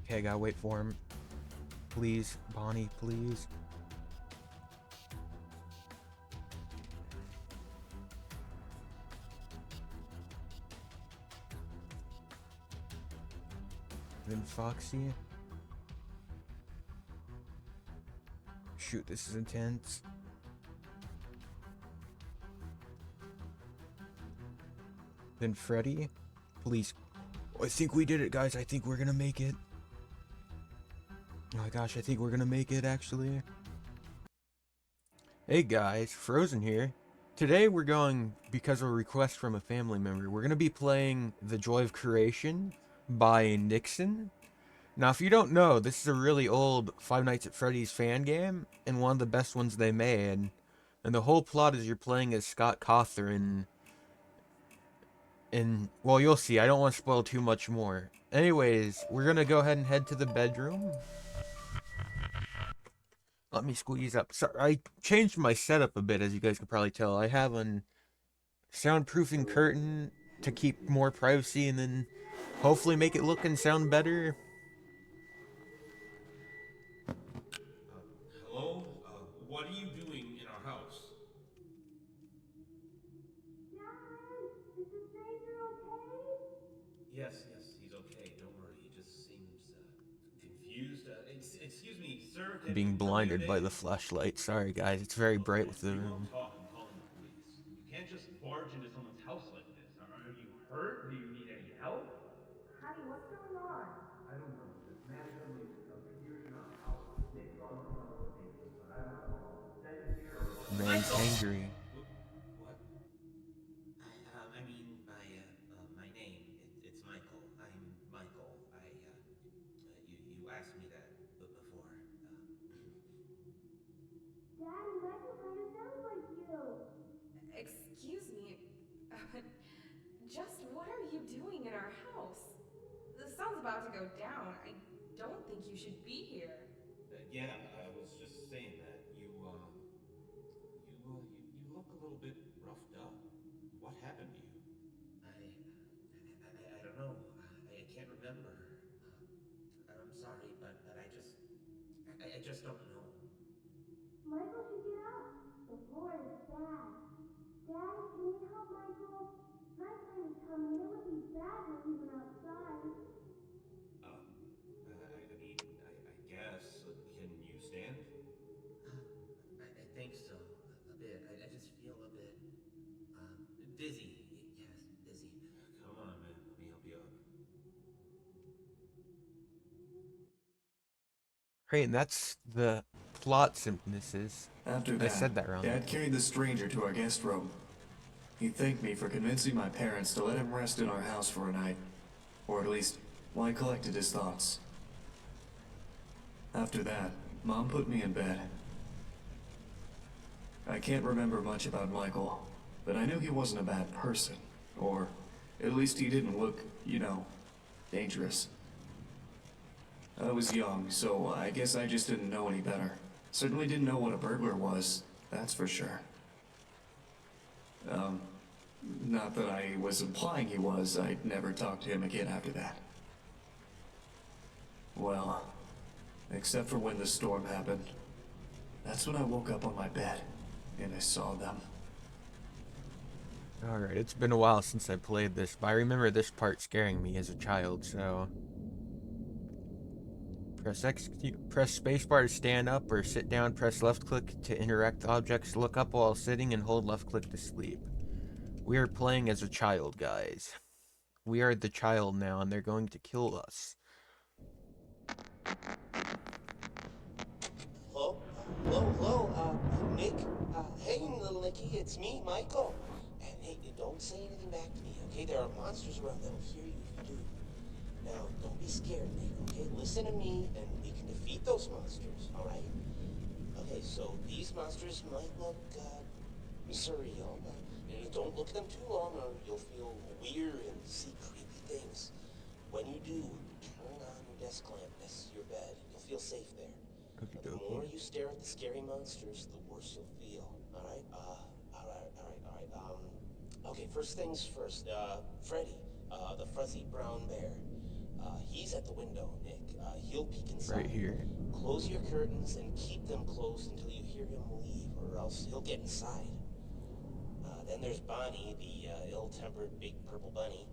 Okay, I gotta wait for him. Please, Bonnie, please. Then Foxy. Shoot, this is intense. Then Freddy. Please. Oh, I think we did it, guys. I think we're gonna make it. Oh my gosh, I think we're gonna make it, actually. Hey guys, Frozen here. Today we're going, because of a request from a family member, we're gonna be playing The Joy of Creation by Nixon. Now, if you don't know, this is a really old Five Nights at Freddy's fan game, and one of the best ones they made. And the whole plot is you're playing as Scott Cawthon, and well, you'll see. I don't want to spoil too much more. Anyways, we're gonna go ahead and head to the bedroom. Let me squeeze up. Sorry, I changed my setup a bit, as you guys can probably tell. I have a soundproofing curtain to keep more privacy, and then hopefully make it look and sound better. Hello? What are you doing in our house? Dad, is the stranger okay? Yes, he's okay. Don't worry. He just seems confused. Excuse me, sir. Being Are we blinded by okay? the flashlight. Sorry, guys. It's very Look, bright man, with the we won't room. talk. I'm calling the police. You can't just barge into someone's house like this. Are you hurt? Do you need any help? Honey, what's going on? I don't know. This man suddenly appeared in our house. Maybe thought he was on vacation, but I don't know. Send him here or else. Man's Michael! angry. What? I mean, my name. It's Michael. I'm Michael. You asked me that before. Daddy, Michael kind of sounds like you. Excuse me, just what are you doing in our house? The sun's about to go down. I don't think you should be here. Yeah, I was just saying that. You look a little bit roughed up. What happened to you? I don't know. I can't remember. I'm sorry, but I just don't know. Michael should get up. The floor is bad. Daddy, can we help Michael? Nighttime is coming and it would be bad to leave him outside. Um, I mean, I guess. Can you stand? I think so. A bit. I just feel a bit, uh, dizzy. Yes, dizzy. Come on, man. Let me help you up. Great, and that's the plot synthesis. After I that, said that wrong. Dad carried the stranger to our guest room. He thanked me for convincing my parents to let him rest in our house for a night. Or at least, while he collected his thoughts. After that, Mom put me in bed. I can't remember much about Michael, but I knew he wasn't a bad person. Or, at least he didn't look, dangerous. I was young, so I guess I just didn't know any better. Certainly didn't know what a burglar was, that's for sure. Not that I was implying he was. I'd never talked to him again after that. Well, except for when the storm happened. That's when I woke up on my bed, and I saw them. Alright, it's been a while since I played this, but I remember this part scaring me as a child, so... Press spacebar to stand up or sit down, press left click to interact with objects, look up while sitting, and hold left click to sleep. We are playing as a child, guys. We are the child now, and they're going to kill us. Hello? Hello? Nick? Hey, little Nicky, it's me, Michael. And hey, don't say anything back to me, okay? There are monsters around that'll hear you if you do. Now, don't be scared, Nick, okay? Listen to me, and we can defeat those monsters, alright? Okay, so these monsters might look, surreal, but don't look at them too long or you'll feel weird and see creepy things. When you do, turn on your desk lamp next to your bed. You'll feel safe there. Okie The dokie. more you stare at the scary monsters, the worse you'll feel. Alright? Alright. Okay, first things first. Freddy, the fuzzy brown bear. He's at the window, Nick. He'll peek inside. Right here. Close your curtains and keep them closed until you hear him leave, or else he'll get inside. Then there's Bonnie, the ill-tempered big purple bunny.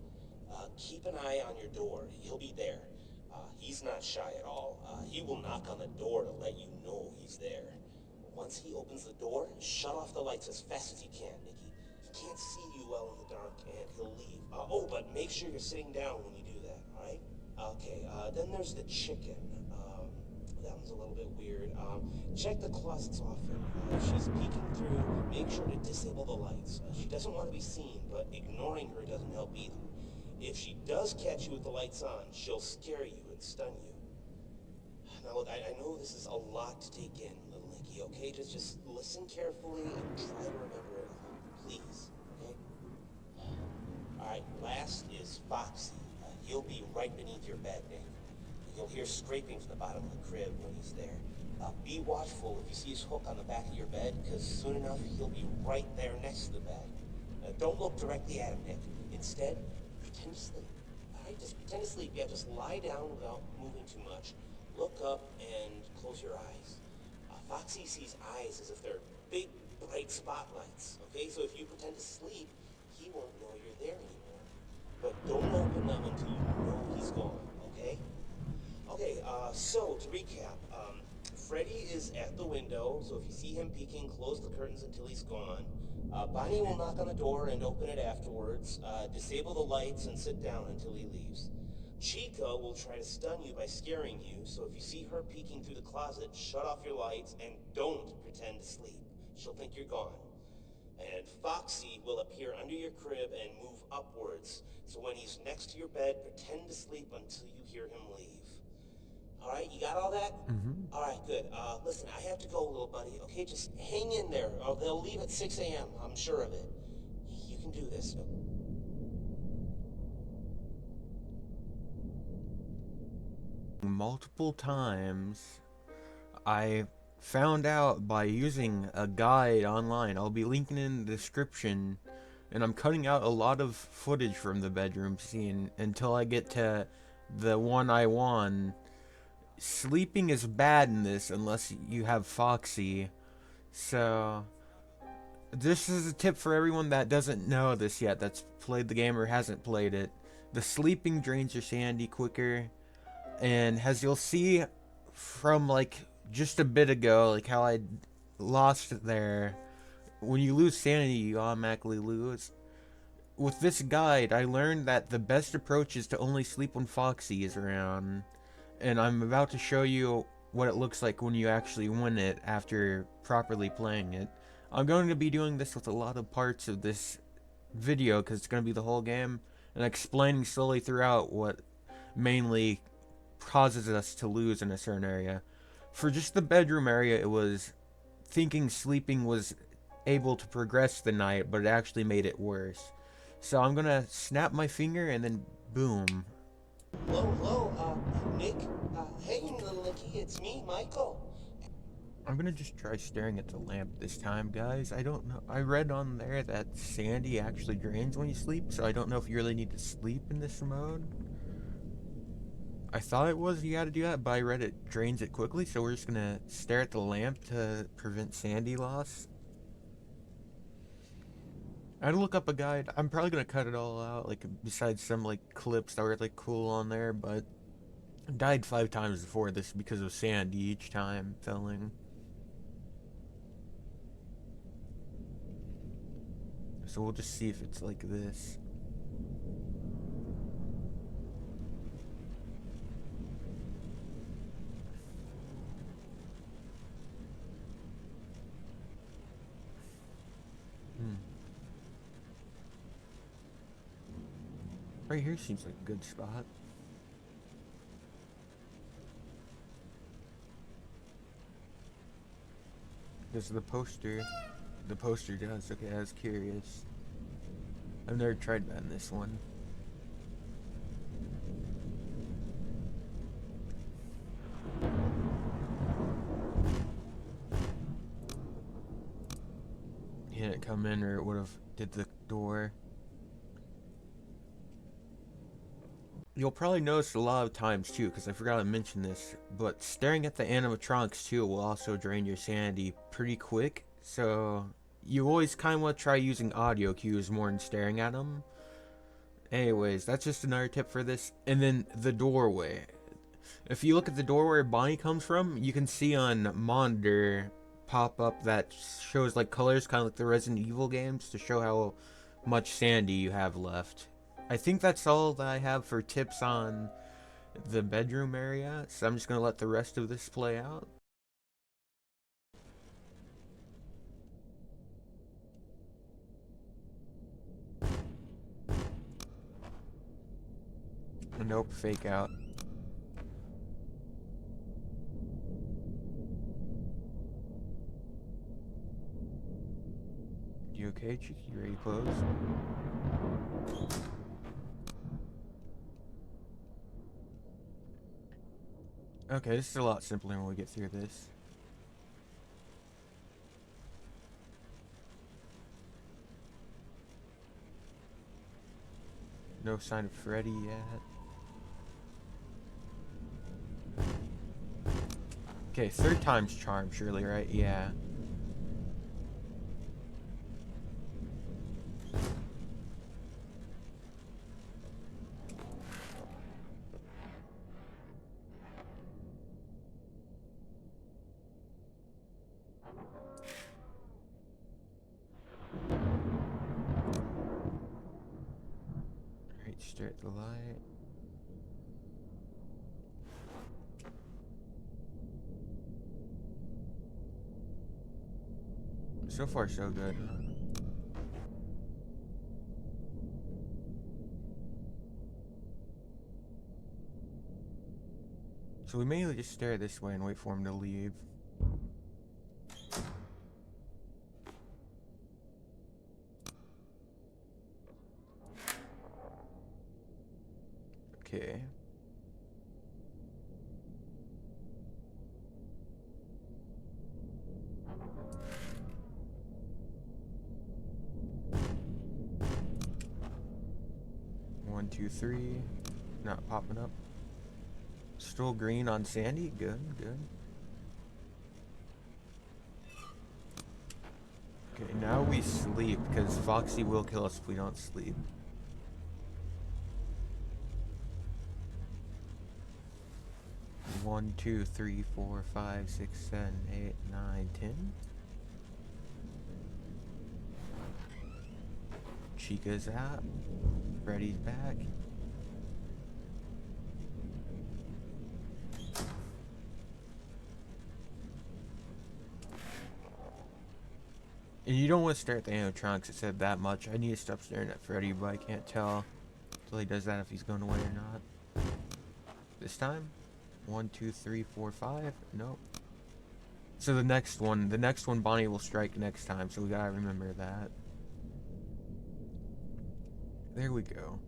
Keep an eye on your door. He'll be there. He's not shy at all. He will knock on the door to let you know he's there. Once he opens the door, shut off the lights as fast as you can, Nicky. He can't see you well in the dark, and he'll leave. Oh, but make sure you're sitting down when you do that, all right? Okay, then there's the chicken. That one's a little bit weird. Check the closets often. If she's peeking through, make sure to disable the lights. She doesn't want to be seen, but ignoring her doesn't help either. If she does catch you with the lights on, she'll scare you and stun you. Now look, I know this is a lot to take in, little Nicky, okay? Just listen carefully and try to remember it all, please, okay? Alright, last is Foxy. He'll be right beneath your bed, Nick. You'll hear scraping from the bottom of the crib when he's there. Be watchful if you see his hook on the back of your bed, because soon enough he'll be right there next to the bed. Don't look directly at him, Nick. Instead, pretend to sleep. Alright, just pretend to sleep. Yeah, just lie down without moving too much. Look up and close your eyes. Foxy sees eyes as if they're big, bright spotlights. Okay, so if you pretend to sleep, he won't know you're there anymore. But don't open them until you know he's gone, okay? Okay, so to recap, Freddy is at the window, so if you see him peeking, close the curtains until he's gone. Bonnie will knock on the door and open it afterwards. Disable the lights and sit down until he leaves. Chica will try to stun you by scaring you, so if you see her peeking through the closet, shut off your lights and don't pretend to sleep. She'll think you're gone. And Foxy will appear under your crib and move upwards, so when he's next to your bed, pretend to sleep until you hear him leave. Alright, you got all that? Mm-hmm. Alright, good. Listen, I have to go, little buddy, okay? Just hang in there. They'll leave at 6 a.m., I'm sure of it. You can do this. Multiple times, I found out by using a guide online. I'll be linking in the description, and I'm cutting out a lot of footage from the bedroom scene until I get to the one I want. Sleeping is bad in this unless you have Foxy, so this is a tip for everyone that doesn't know this yet, that's played the game or hasn't played it. The sleeping drains your sanity quicker, and as you'll see from like just a bit ago, like how I lost there, when you lose sanity you automatically lose. With this guide I learned that the best approach is to only sleep when Foxy is around, and I'm about to show you what it looks like when you actually win it after properly playing it. I'm going to be doing this with a lot of parts of this video because it's going to be the whole game, and explaining slowly throughout what mainly causes us to lose in a certain area. For just the bedroom area, it was thinking sleeping was able to progress the night, but it actually made it worse. So I'm gonna snap my finger and then boom. Hello, Nick? Hey, little Nicky, it's me, Michael. I'm gonna just try staring at the lamp this time, guys. I don't know. I read on there that sanity actually drains when you sleep, so I don't know if you really need to sleep in this mode. I thought it was you had to do that, but I read it drains it quickly, so we're just gonna stare at the lamp to prevent sanity loss. I had to look up a guide. I'm probably gonna cut it all out, like besides some like clips that were like cool on there, but I died 5 times before this because of sandy each time filling. So we'll just see if it's like this. Right here seems like a good spot. This is the poster. The poster does. Okay, I was curious. I've never tried that in this one. He didn't come in, or it would have did the door. You'll probably notice a lot of times too, because I forgot to mention this, but staring at the animatronics too will also drain your sanity pretty quick. So you always kind of want to try using audio cues more than staring at them. Anyways, that's just another tip for this. And then the doorway. If you look at the door where Bonnie comes from, you can see on monitor pop up that shows like colors, kind of like the Resident Evil games, to show how much sandy you have left. I think that's all that I have for tips on the bedroom area, so I'm just gonna let the rest of this play out. Nope, fake out. You okay, Cheeky? You ready to close? Okay, this is a lot simpler when we get through this. No sign of Freddy yet. Okay, third time's charm, surely, right? Yeah. Alright, stare at the light. So far, so good, huh? So we mainly just stare this way and wait for him to leave. Okay. One, two, three. Not popping up. Still green on Sandy. Good, good. Okay, now we sleep, because Foxy will kill us if we don't sleep. One, two, three, four, five, six, 7, 8, 9, 10. Chica's out. Freddy's back. And you don't want to stare at the animatronics. It said that much. I need to stop staring at Freddy, but I can't tell until he does that if he's going away or not. This time? 1, 2, 3, 4, 5. Nope. So the next one Bonnie will strike next time, so we gotta remember that. There we go.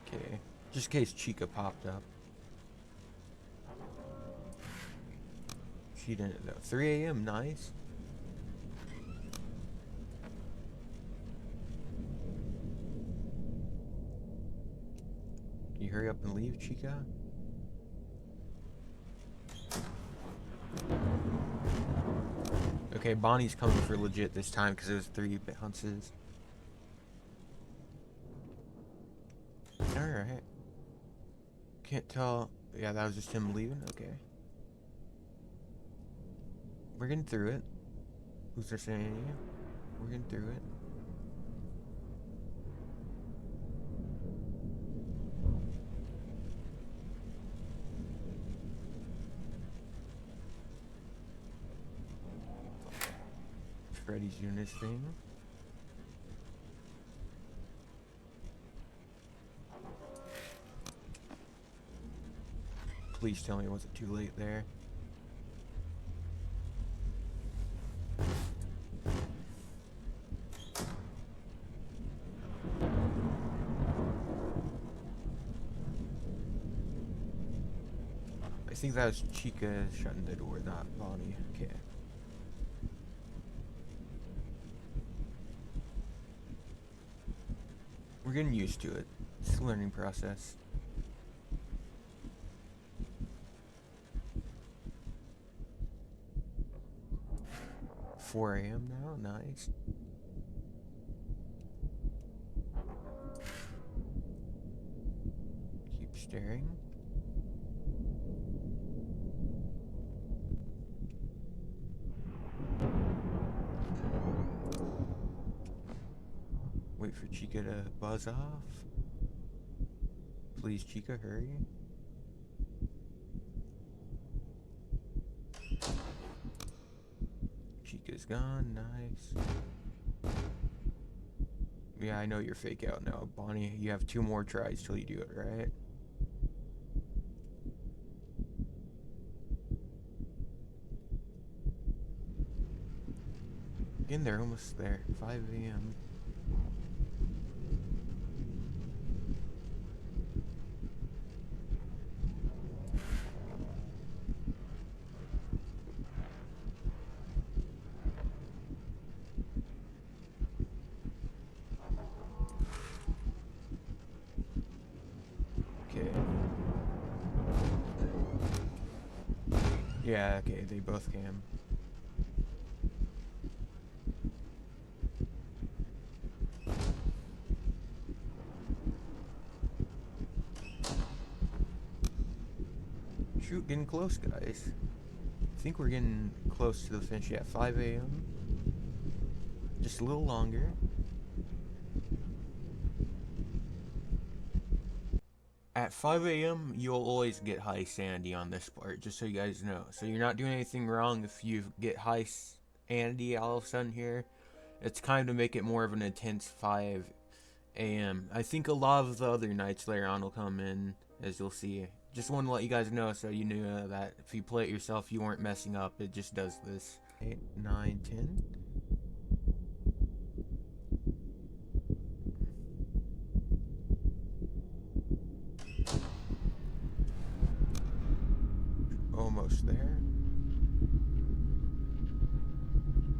Okay, just in case Chica popped up. She didn't though. 3 a.m. Nice. Can you hurry up and leave, Chica? Okay, Bonnie's coming for legit this time because it was 3 bounces. Alright. Can't tell. Yeah, that was just him leaving? Okay. We're getting through it. Who's there saying? We're getting through it. Freddy's doing his thing. Please tell me it wasn't too late there. think that was Chica shutting the door, not Bonnie. Okay. We're getting used to it. It's a learning process. 4 a.m. now? Nice. Keep staring. Wait for Chica to buzz off. Please, Chica, hurry. Chica's gone. Nice. Yeah, I know you're fake out now. Bonnie, you have 2 more tries till you do it, right? Again, they're almost there. 5 a.m. Okay. Yeah, okay, they both came. Shoot, getting close, guys. I think we're getting close to the finish. Yeah, 5 a.m. Just a little longer. At 5 a.m., you'll always get high sandy on this part, just so you guys know. So you're not doing anything wrong if you get high sandy all of a sudden here. It's kind of to make it more of an intense 5 a.m. I think a lot of the other nights later on will come in, as you'll see. Just want to let you guys know so you knew that if you play it yourself, you weren't messing up. It just does this. 8, 9, 10. Almost there.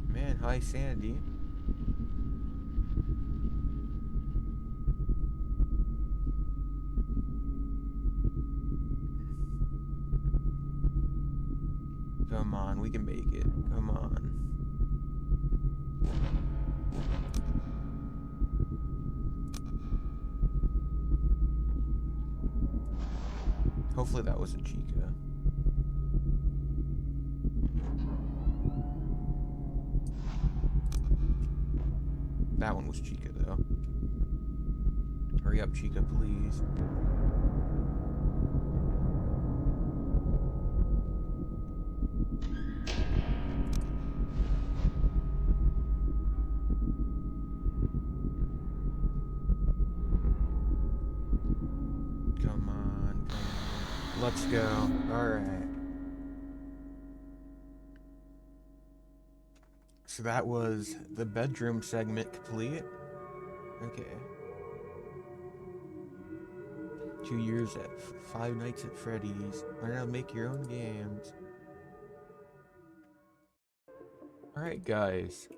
Man, high sandy. Come on, we can make it. Come on. Hopefully that wasn't Chica. That one was Chica, though. Hurry up, Chica, please. Come on, come on. Let's go. Alright. So that was the bedroom segment complete. Okay. 2 years at Five Nights at Freddy's. Learn how to make your own games. Alright, guys.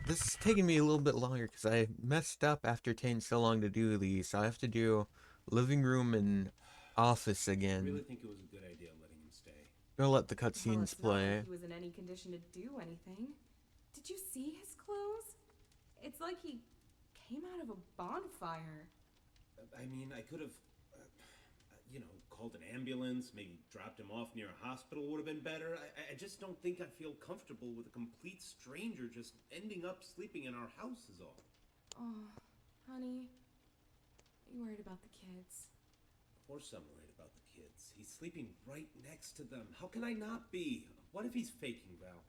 This is taking me a little bit longer because I messed up after taking so long to do these. So I have to do living room and office I again. really think it was a good idea letting him stay. Gonna let the Well, cutscenes it's not play. like he was in any condition to do anything. Did you see his clothes? It's like he came out of a bonfire. I mean, I could have, called an ambulance, maybe dropped him off near a hospital would have been better. I just don't think I'd feel comfortable with a complete stranger just ending up sleeping in our house is all. Oh, honey, are you worried about the kids? Of course I'm worried about the kids. He's sleeping right next to them. How can I not be? What if he's faking, Val?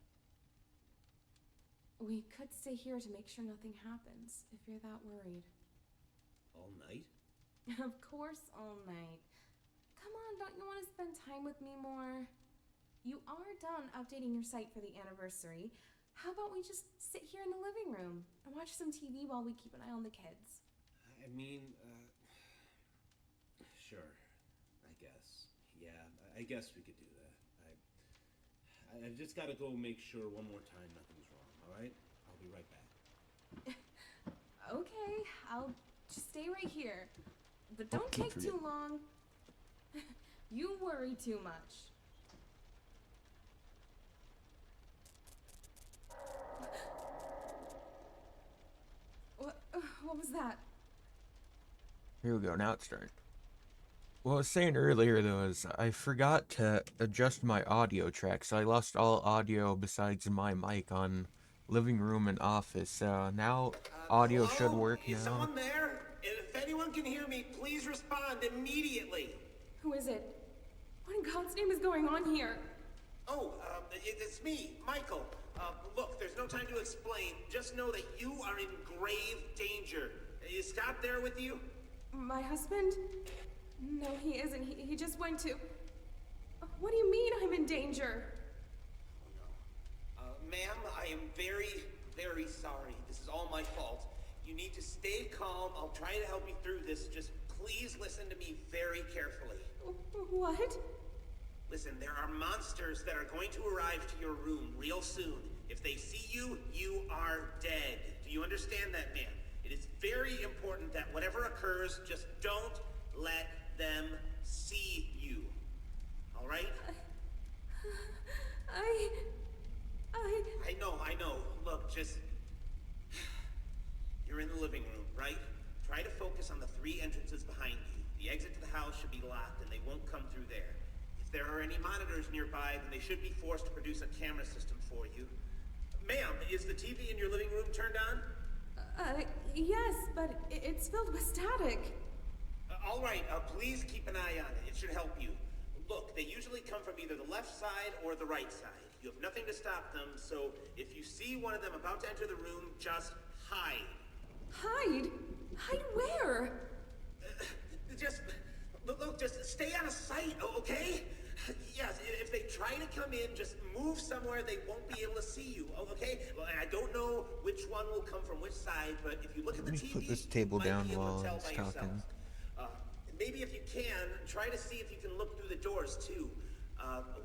We could stay here to make sure nothing happens, if you're that worried. All night? Of course, all night. Come on, don't you want to spend time with me more? You are done updating your site for the anniversary. How about we just sit here in the living room and watch some TV while we keep an eye on the kids? I mean, sure, I guess. Yeah, I guess we could do that. I've just got to go make sure one more time nothing's wrong, all right? I'll be right back. Okay, I'll just stay right here. But don't keep take too forgetting. long. You worry too much. What was that? Here we go, now it's starting. What I was saying earlier, though, is I forgot to adjust my audio track, so I lost all audio besides my mic on living room and office, so now audio should Hello? work Is now. someone there? If anyone can hear me, please respond immediately. Who is it? What in God's name is going on here? Oh, it's me, Michael. Look, there's no time to explain. Just know that you are in grave danger. Is Scott there with you? My husband? No, he isn't. He just went to... What do you mean I'm in danger? Ma'am, I am very, very sorry. This is all my fault. You need to stay calm. I'll try to help you through this. Just please listen to me very carefully. What? Listen, there are monsters that are going to arrive to your room real soon. If they see you, you are dead. Do you understand that, ma'am? It is very important that whatever occurs, just don't let them see you. All right? I know. Look, just... You're in the living room, right? Try to focus on the 3 entrances behind you. The exit to the house should be locked, and they won't come through there. If there are any monitors nearby, then they should be forced to produce a camera system for you. Ma'am, is the TV in your living room turned on? Yes, but it's filled with static. All right, please keep an eye on it. It should help you. Look, they usually come from either the left side or the right side. You have nothing to stop them, so if you see one of them about to enter the room, just hide. Hide? Hide where? Just stay out of sight, okay? Yes, if they try to come in, just move somewhere they won't be able to see you, okay? Well, I don't know which one will come from which side, but if you look at the Let me TV, put this table you might down be able while to tell he's by talking. yourself. Maybe if you can, try to see if you can look through the doors, too.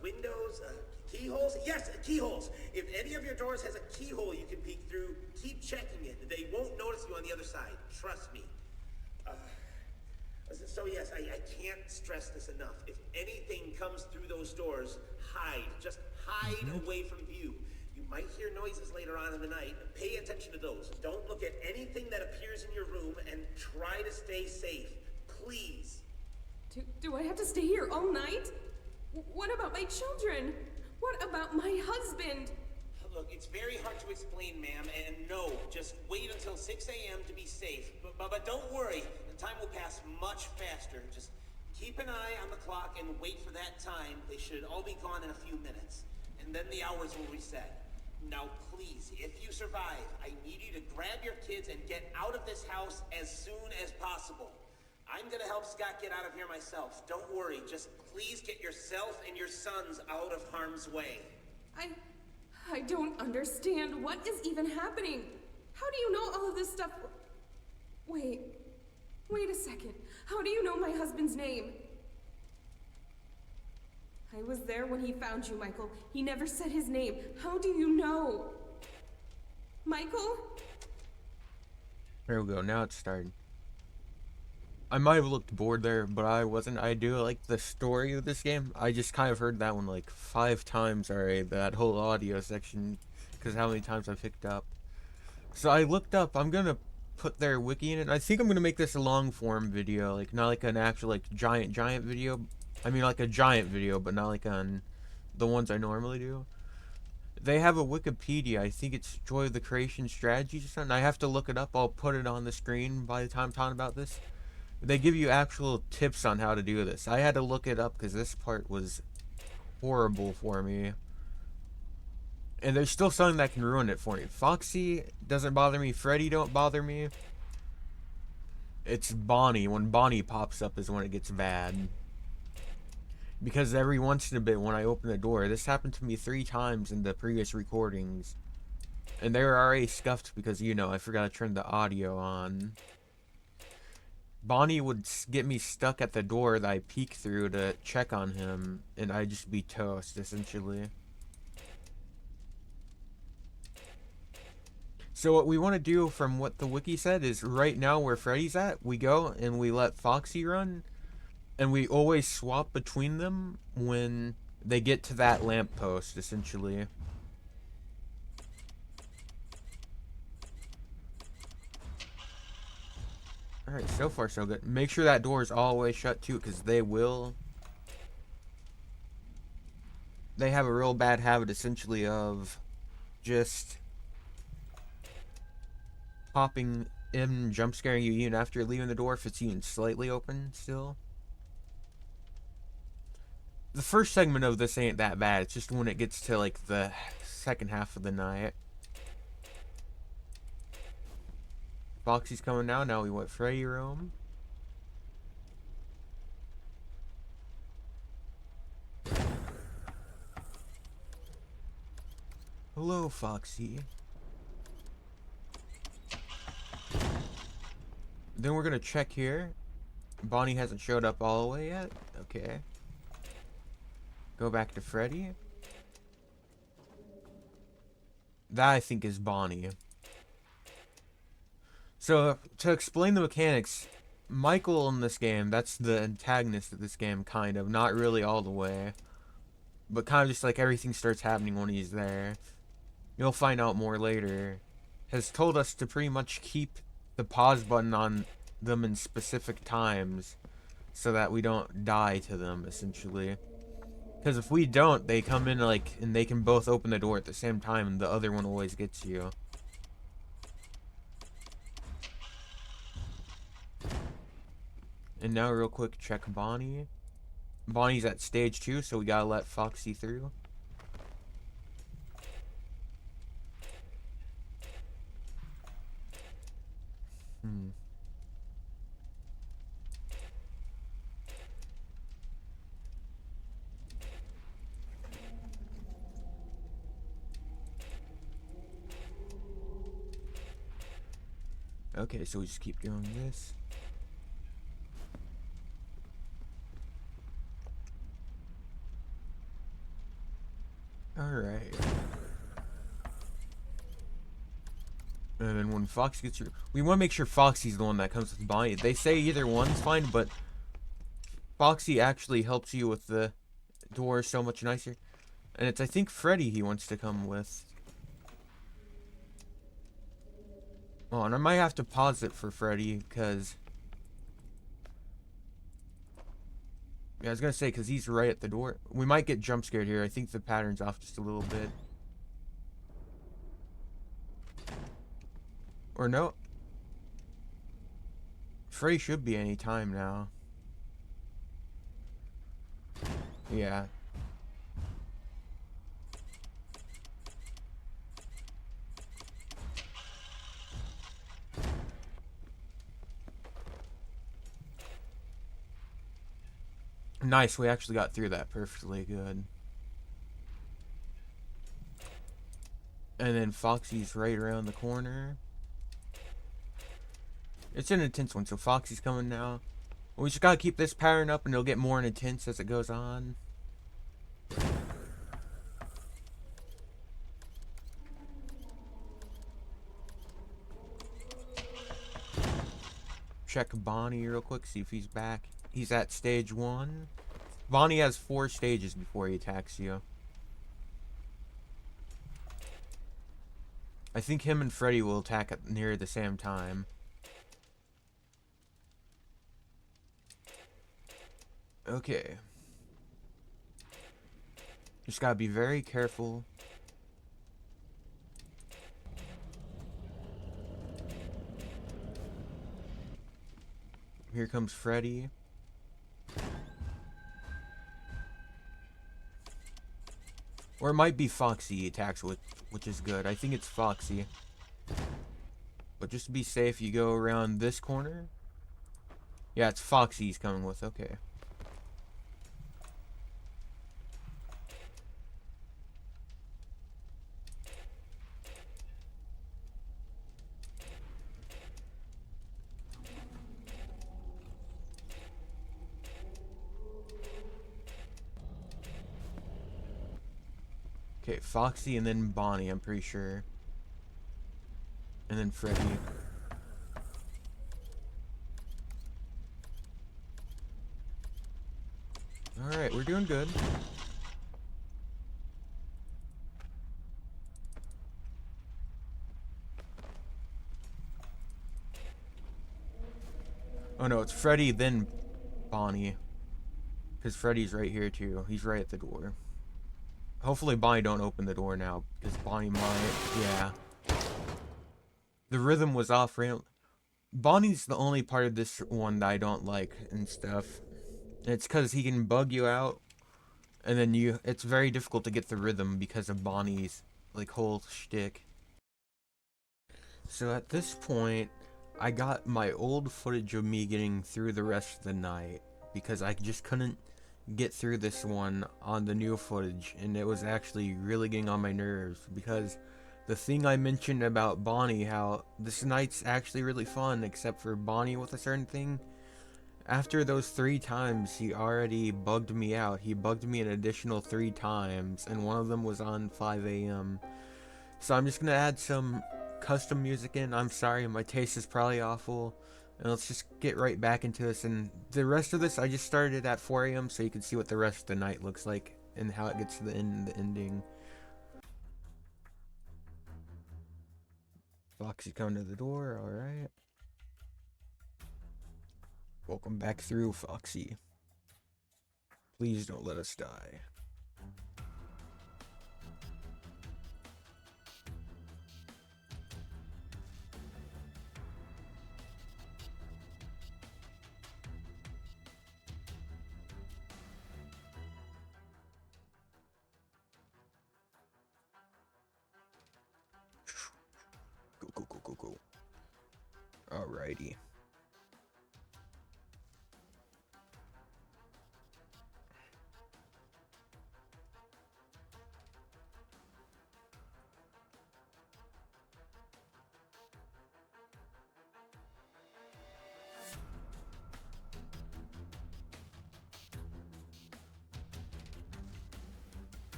Windows, keyholes? Yes, keyholes. If any of your doors has a keyhole you can peek through, keep checking it. They won't notice you on the other side. Trust me. So yes, I can't stress this enough. If anything comes through those doors, hide. Just hide away from view. You might hear noises later on in the night. Pay attention to those. Don't look at anything that appears in your room and try to stay safe. Please. Do I have to stay here all night? What about my children? What about my husband? Look, it's very hard to explain, ma'am, and no, just wait until 6 a.m. to be safe. But don't worry, the time will pass much faster. Just keep an eye on the clock and wait for that time. They should all be gone in a few minutes, and then the hours will reset. Now, please, if you survive, I need you to grab your kids and get out of this house as soon as possible. I'm gonna help Scott get out of here myself. Don't worry, just please get yourself and your sons out of harm's way. I don't understand. What is even happening? How do you know all of this stuff? Wait a second. How do you know my husband's name? I was there when he found you, Michael. He never said his name. How do you know? Michael? There we go, now it's starting. I might have looked bored there, but I wasn't. I do like the story of this game. I just kind of heard that one like 5 times already, that whole audio section, because how many times I picked up. So I looked up, I'm gonna put their wiki in it. I think I'm gonna make this a long form video, like not like an actual like giant video. I mean like a giant video, but not like on the ones I normally do. They have a Wikipedia. I think it's Joy of the Creation Strategies or something. I have to look it up. I'll put it on the screen by the time I'm talking about this. They give you actual tips on how to do this. I had to look it up because this part was horrible for me. And there's still something that can ruin it for me. Foxy doesn't bother me. Freddy don't bother me. It's Bonnie. When Bonnie pops up is when it gets bad. Because every once in a bit when I open the door, this happened to me 3 times in the previous recordings. And they were already scuffed because, you know, I forgot to turn the audio on. Bonnie would get me stuck at the door that I peek through to check on him, and I'd just be toast, essentially. So what we want to do, from what the wiki said, is right now where Freddy's at, we go and we let Foxy run, and we always swap between them when they get to that lamppost, essentially. Alright, so far so good. Make sure that door is all the way shut too, because they will. They have a real bad habit, essentially, of just popping in, jump scaring you even after leaving the door if it's even slightly open still. The first segment of this ain't that bad. It's just when it gets to like the second half of the night. Foxy's coming now. Now we want Freddy room. Hello, Foxy. Then we're gonna check here. Bonnie hasn't showed up all the way yet. Okay. Go back to Freddy. That, I think, is Bonnie. So, to explain the mechanics, Michael in this game, that's the antagonist of this game, kind of. Not really all the way. But kind of just like everything starts happening when he's there. You'll find out more later. Has told us to pretty much keep the pause button on them in specific times so that we don't die to them, essentially. Because if we don't, they come in like, and they can both open the door at the same time, and the other one always gets you. And now real quick, check Bonnie. Bonnie's at stage 2, so we gotta let Foxy through. Okay, so we just keep doing this. Alright. And then when Foxy gets through, we want to make sure Foxy's the one that comes with Bonnie. They say either one's fine, but Foxy actually helps you with the door so much nicer. And it's, I think, Freddy he wants to come with. Oh, and I might have to pause it for Freddy, because... Yeah, I was gonna say, because he's right at the door. We might get jump scared here. I think the pattern's off just a little bit. Or no. Freddy should be any time now. Yeah. Nice, we actually got through that perfectly good. And then Foxy's right around the corner. It's an intense one, so Foxy's coming now. We just gotta keep this pattern up and it'll get more intense as it goes on. Check Bonnie real quick, see if he's back. He's at stage 1. Bonnie has 4 stages before he attacks you. I think him and Freddy will attack at near the same time. Okay. Just gotta be very careful. Here comes Freddy. Or it might be Foxy he attacks with, which is good. I think it's Foxy. But just to be safe, you go around this corner. Yeah, it's Foxy he's coming with. Okay. Okay, Foxy and then Bonnie, I'm pretty sure. And then Freddy. Alright, we're doing good. Oh no, it's Freddy, then Bonnie. Because Freddy's right here too. He's right at the door. Hopefully Bonnie don't open the door now, because Bonnie might. Yeah. The rhythm was off. Bonnie's the only part of this one that I don't like and stuff. It's because he can bug you out, and then it's very difficult to get the rhythm because of Bonnie's, like, whole shtick. So at this point, I got my old footage of me getting through the rest of the night, because I just couldn't get through this one on the new footage, and it was actually really getting on my nerves, because the thing I mentioned about Bonnie, how this night's actually really fun, except for Bonnie with a certain thing. After those 3 times, he already bugged me out. He bugged me an additional 3 times, and one of them was on 5 a.m. So I'm just gonna add some custom music in. I'm sorry, my taste is probably awful. And let's just get right back into this. And the rest of this, I just started at 4 a.m. so you can see what the rest of the night looks like and how it gets to the ending. Foxy coming to the door, alright. Welcome back through, Foxy. Please don't let us die. Go. Alrighty.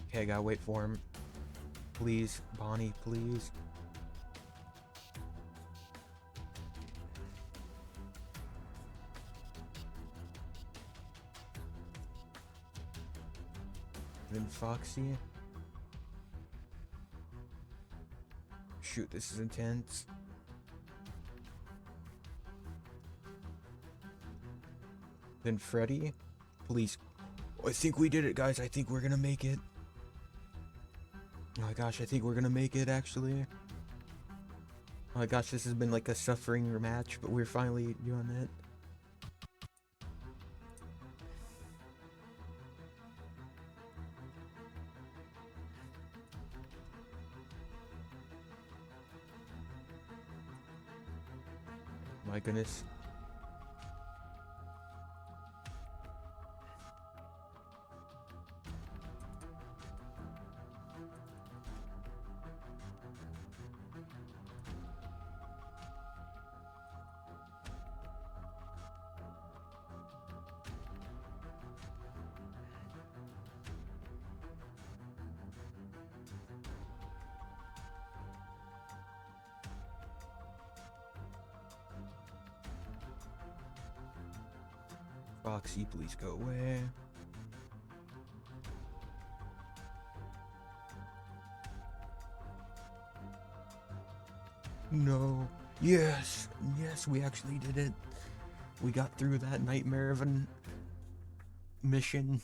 Okay, I gotta wait for him. Please, Bonnie, please. Then Foxy. Shoot, this is intense. Then Freddy. Please. Oh, I think we did it, guys. I think we're gonna make it. Oh my gosh, I think we're gonna make it, actually. Oh my gosh, this has been like a suffering match, but we're finally doing it. My goodness. Foxy, please go away. No. Yes. Yes, we actually did it. We got through that nightmare of a mission.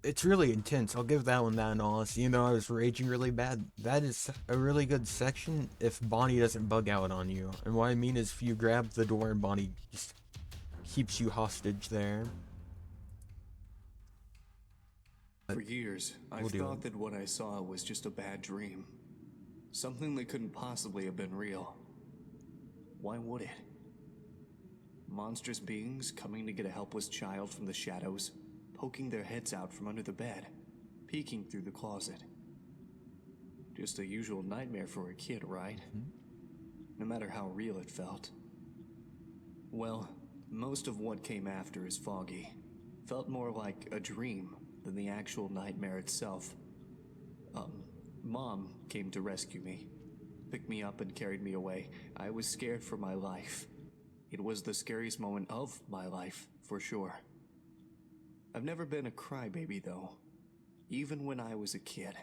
It's really intense. I'll give that one that in all honesty. You know, I was raging really bad. That is a really good section if Bonnie doesn't bug out on you. And what I mean is if you grab the door and Bonnie just keeps you hostage there. For years, I've thought that what I saw was just a bad dream. Something that couldn't possibly have been real. Why would it? Monstrous beings coming to get a helpless child from the shadows, poking their heads out from under the bed, peeking through the closet. Just a usual nightmare for a kid, right? No matter how real it felt. Well, Most of what came after is foggy. Felt more like a dream than the actual nightmare itself. Mom came to rescue me. Picked me up and carried me away. I was scared for my life. It was the scariest moment of my life, for sure. I've never been a crybaby, though. Even when I was a kid,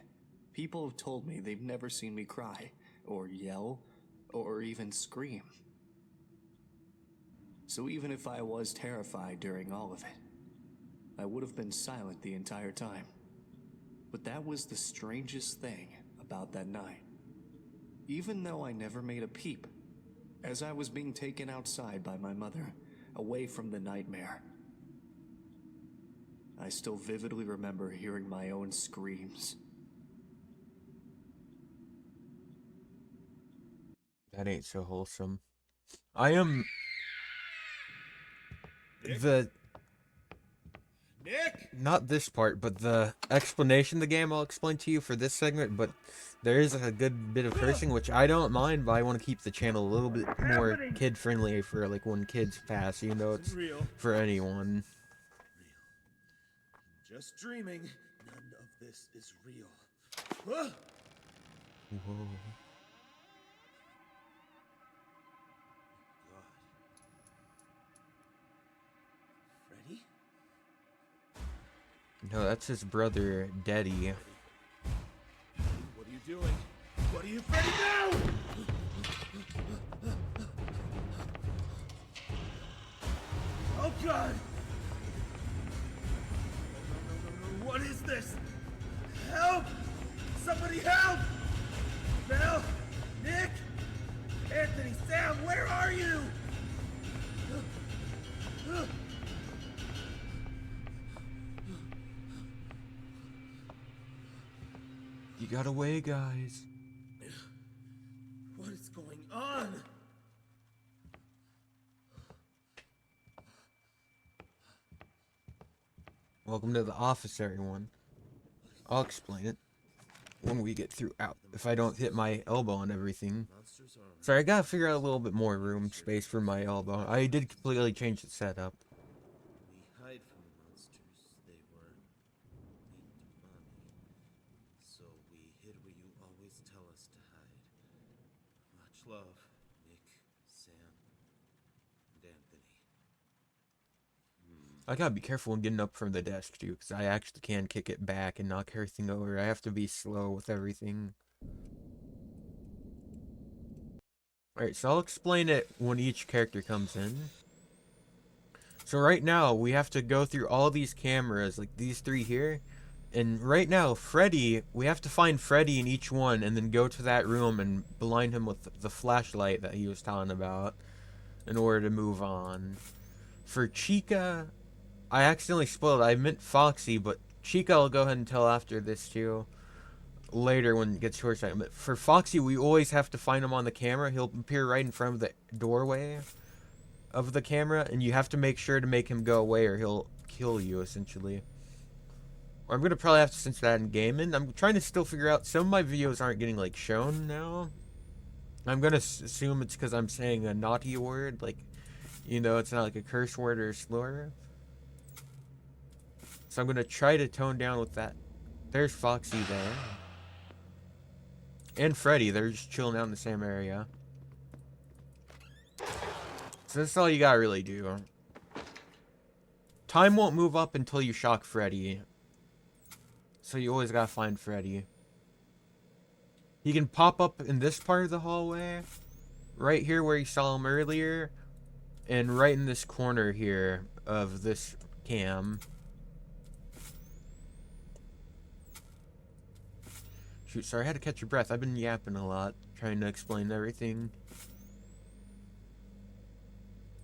people have told me they've never seen me cry, or yell, or even scream. So even if I was terrified during all of it, I would have been silent the entire time. But that was the strangest thing about that night. Even though I never made a peep, as I was being taken outside by my mother, away from the nightmare, I still vividly remember hearing my own screams. That ain't so wholesome. I am the Nick! not this part, but the explanation of the game I'll explain to you for this segment, but there is a good bit of cursing, which I don't mind, but I want to keep the channel a little bit more kid-friendly for like when kids pass, even though it's for anyone. Real. Just dreaming. None of this is real. Ah! Whoa. God. Freddy? No, that's his brother, Daddy. What are you doing? What are you, Freddy? No! Oh God! No. What is this? Help! Somebody help! Mel? Nick? Anthony, Sam, where are you? You got away, guys. What is going on? Welcome to the office, everyone. I'll explain it when we get through out. If I don't hit my elbow on everything. Sorry, I gotta figure out a little bit more room space for my elbow. I did completely change the setup. We hide from the monsters. They were mean to Mommy. So we hid where you always tell us to hide. Much love, Nick, Sam, and Anthony. I gotta be careful when getting up from the desk, too, because I actually can kick it back and knock everything over. I have to be slow with everything. Alright, so I'll explain it when each character comes in. So right now, we have to go through all these cameras, like these three here. And right now, Freddy, we have to find Freddy in each one and then go to that room and blind him with the flashlight that he was telling about in order to move on. For Chica, I accidentally spoiled it. I meant Foxy, but Chica I'll go ahead and tell after this too. Later when it gets to her side. But for Foxy, we always have to find him on the camera. He'll appear right in front of the doorway of the camera, and you have to make sure to make him go away or he'll kill you, essentially. Or I'm gonna probably have to censor that in game, and I'm trying to still figure out, some of my videos aren't getting like shown now. I'm gonna assume it's because I'm saying a naughty word, like, you know, it's not like a curse word or a slur. So I'm gonna try to tone down with that. There's Foxy there. And Freddy, they're just chilling out in the same area. So that's all you gotta really do. Time won't move up until you shock Freddy. So you always gotta find Freddy. He can pop up in this part of the hallway. Right here where you saw him earlier. And right in this corner here of this cam. Shoot, sorry, I had to catch your breath. I've been yapping a lot, trying to explain everything.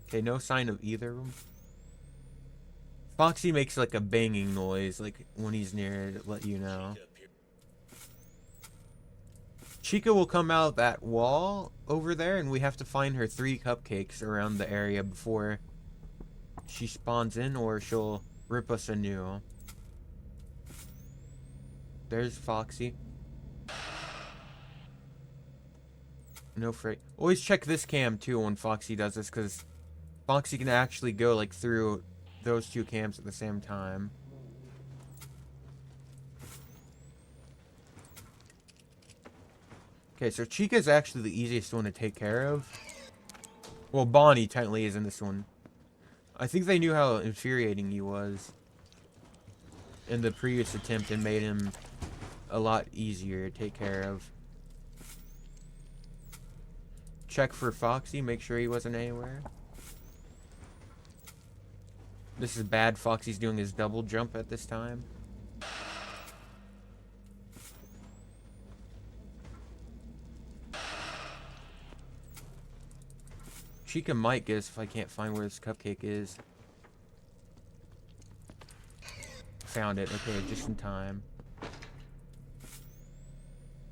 Okay, no sign of either of them. Foxy makes like a banging noise, like when he's near to let you know. Chica will come out that wall over there, and we have to find her 3 cupcakes around the area before she spawns in, or she'll rip us anew. There's Foxy. No Freddy. Always check this cam too when Foxy does this, because Foxy can actually go like through those two cams at the same time. Okay, so Chica's actually the easiest one to take care of. Well, Bonnie technically is in this one. I think they knew how infuriating he was in the previous attempt and made him a lot easier to take care of. Check for Foxy, make sure he wasn't anywhere. This is bad. Foxy's doing his double jump at this time. Chica might guess if I can't find where this cupcake is. Found it. Okay, just in time.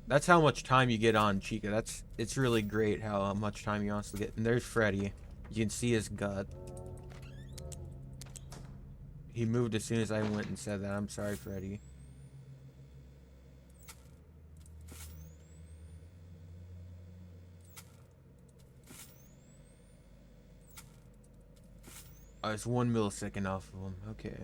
That's how much time you get on Chica. It's really great how much time you honestly get. And there's Freddy. You can see his gut. He moved as soon as I went and said that. I'm sorry, Freddy. I was 1 millisecond off of him. Okay.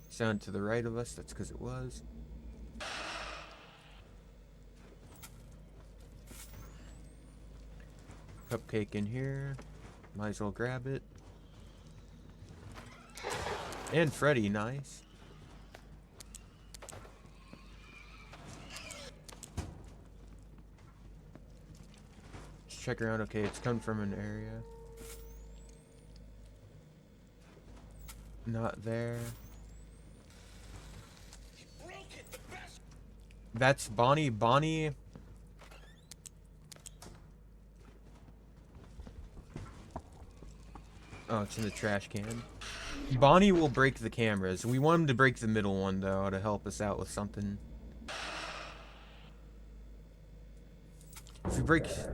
Sound to the right of us. That's because it was. Cupcake in here. Might as well grab it. And Freddy, nice. Just check around. Okay, it's coming from an area. Not there. That's Bonnie. Bonnie. Oh, it's in the trash can. Bonnie will break the cameras. We want him to break the middle one, though, to help us out with something. If he breaks...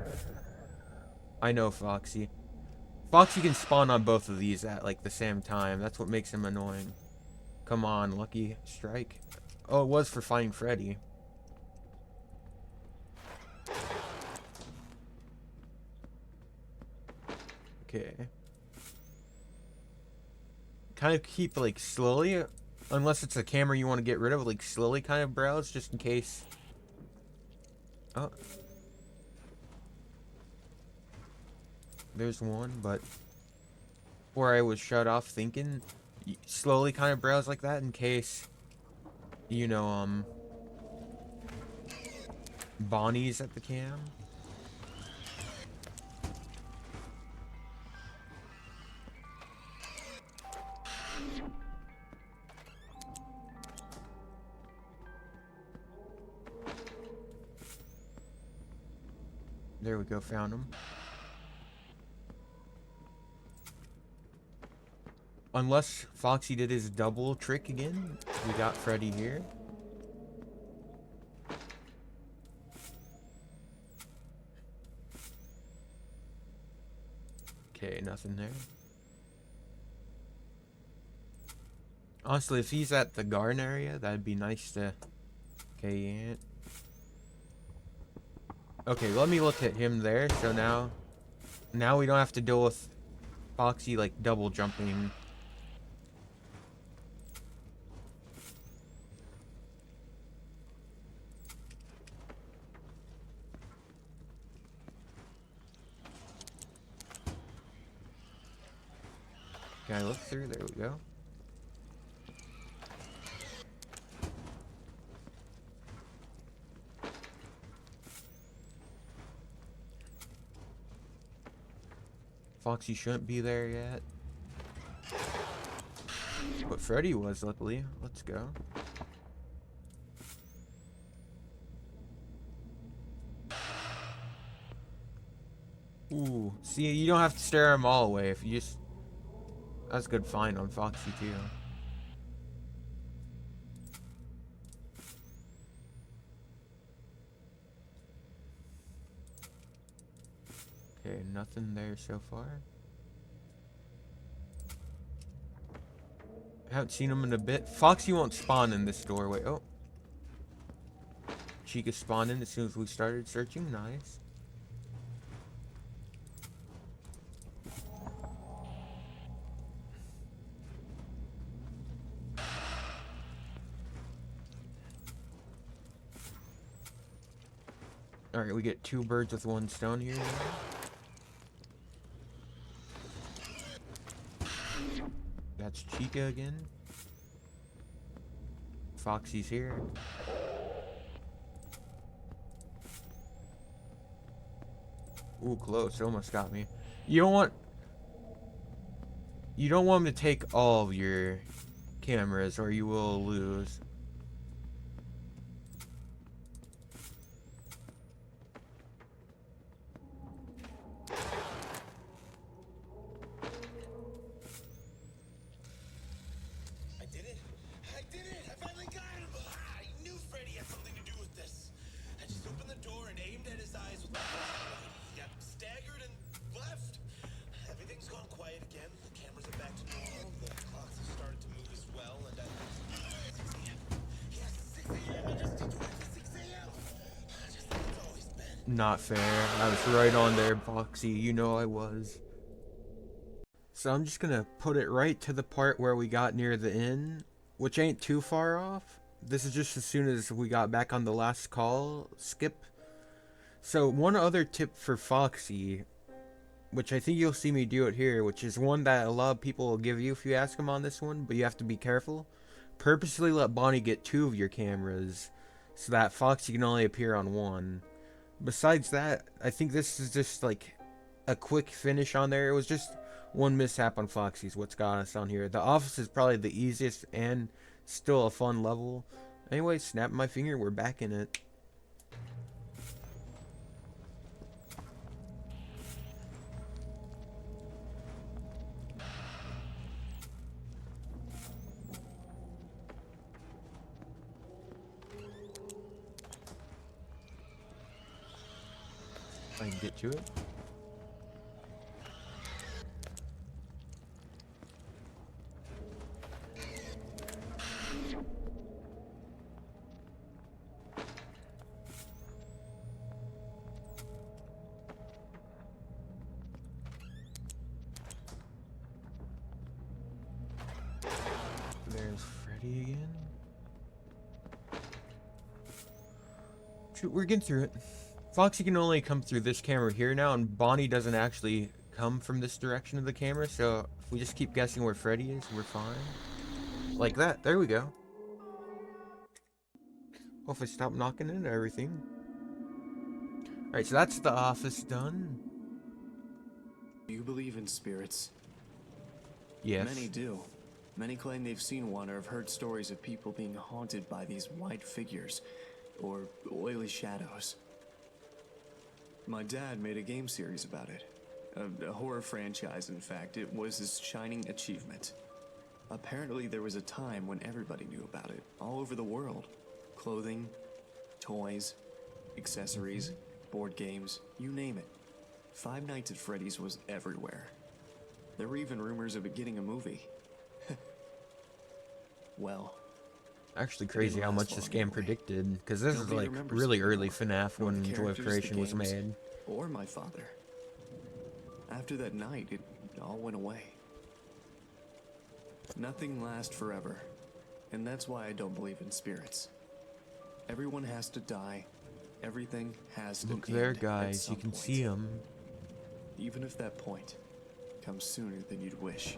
I know, Foxy. Foxy can spawn on both of these at, like, the same time. That's what makes him annoying. Come on, lucky strike. Oh, it was for finding Freddy. Okay. Kind of keep, like, slowly, unless it's a camera you want to get rid of, like, slowly kind of browse, just in case. Oh. There's one, but where I was shut off thinking, slowly kind of browse like that in case, you know, Bonnie's at the cam. There we go, found him. Unless Foxy did his double trick again, we got Freddy here. Okay, nothing there. Honestly, if he's at the garden area, that'd be nice to... Okay, he ain't. Okay, let me look at him there. So now we don't have to deal with Foxy, like, double jumping. Can I look through? There we go. Foxy shouldn't be there yet. But Freddy was, luckily. Let's go. Ooh. See, you don't have to stare them all away if you just... That's a good find on Foxy, too. Okay, nothing there so far. Haven't seen him in a bit. Foxy won't spawn in this doorway. Oh. Chica spawned in as soon as we started searching. Nice. Alright, we get 2 birds with 1 stone here. That's Chica again. Foxy's here. Ooh, close. Almost got me. You don't want him to take all of your cameras or you will lose. I did it! I finally got him! I knew Freddy had something to do with this. I just opened the door and aimed at his eyes with my flashlight. He got staggered and left. Everything's gone quiet again. The cameras are back to normal. The clocks have started to move as well. And 6 a.m. Yes, 6 a.m. I just did it at 6 a.m. Just like it's always been. Not fair. I was right on there, Foxy. You know I was. So I'm just gonna put it right to the part where we got near the inn, which ain't too far off. This is just as soon as we got back on the last call skip. So one other tip for Foxy, which I think you'll see me do it here, which is one that a lot of people will give you if you ask them on this one, but you have to be careful. Purposely let Bonnie get 2 of your cameras so that Foxy can only appear on 1. Besides that, I think this is just like a quick finish on there. It was just one mishap on Foxy's what's got us on here. The office is probably the easiest and still a fun level. Anyway, snap my finger, we're back in it. I can get to it. There's Freddy again. Shoot, we're getting through it. Foxy can only come through this camera here now, and Bonnie doesn't actually come from this direction of the camera, so if we just keep guessing where Freddy is, we're fine. Like that. There we go. Well, if I stop knocking into everything. Alright, so that's the office done. Do you believe in spirits? Yes. Many do. Many claim they've seen one or have heard stories of people being haunted by these white figures, or oily shadows. My dad made a game series about it. A horror franchise, in fact. It was his shining achievement. Apparently there was a time when everybody knew about it, all over the world. Clothing, toys, accessories, board games, you name it. Five Nights at Freddy's was everywhere. There were even rumors of it getting a movie. Well, actually crazy how much this game predicted, because this is like really early FNAF when Joy of Creation was made. Or my father. After that night, it all went away. Nothing lasts forever, and that's why I don't believe in spirits. Everyone has to die. Everything has to end. Look there, guys. You can see them. Even if that point comes sooner than you'd wish.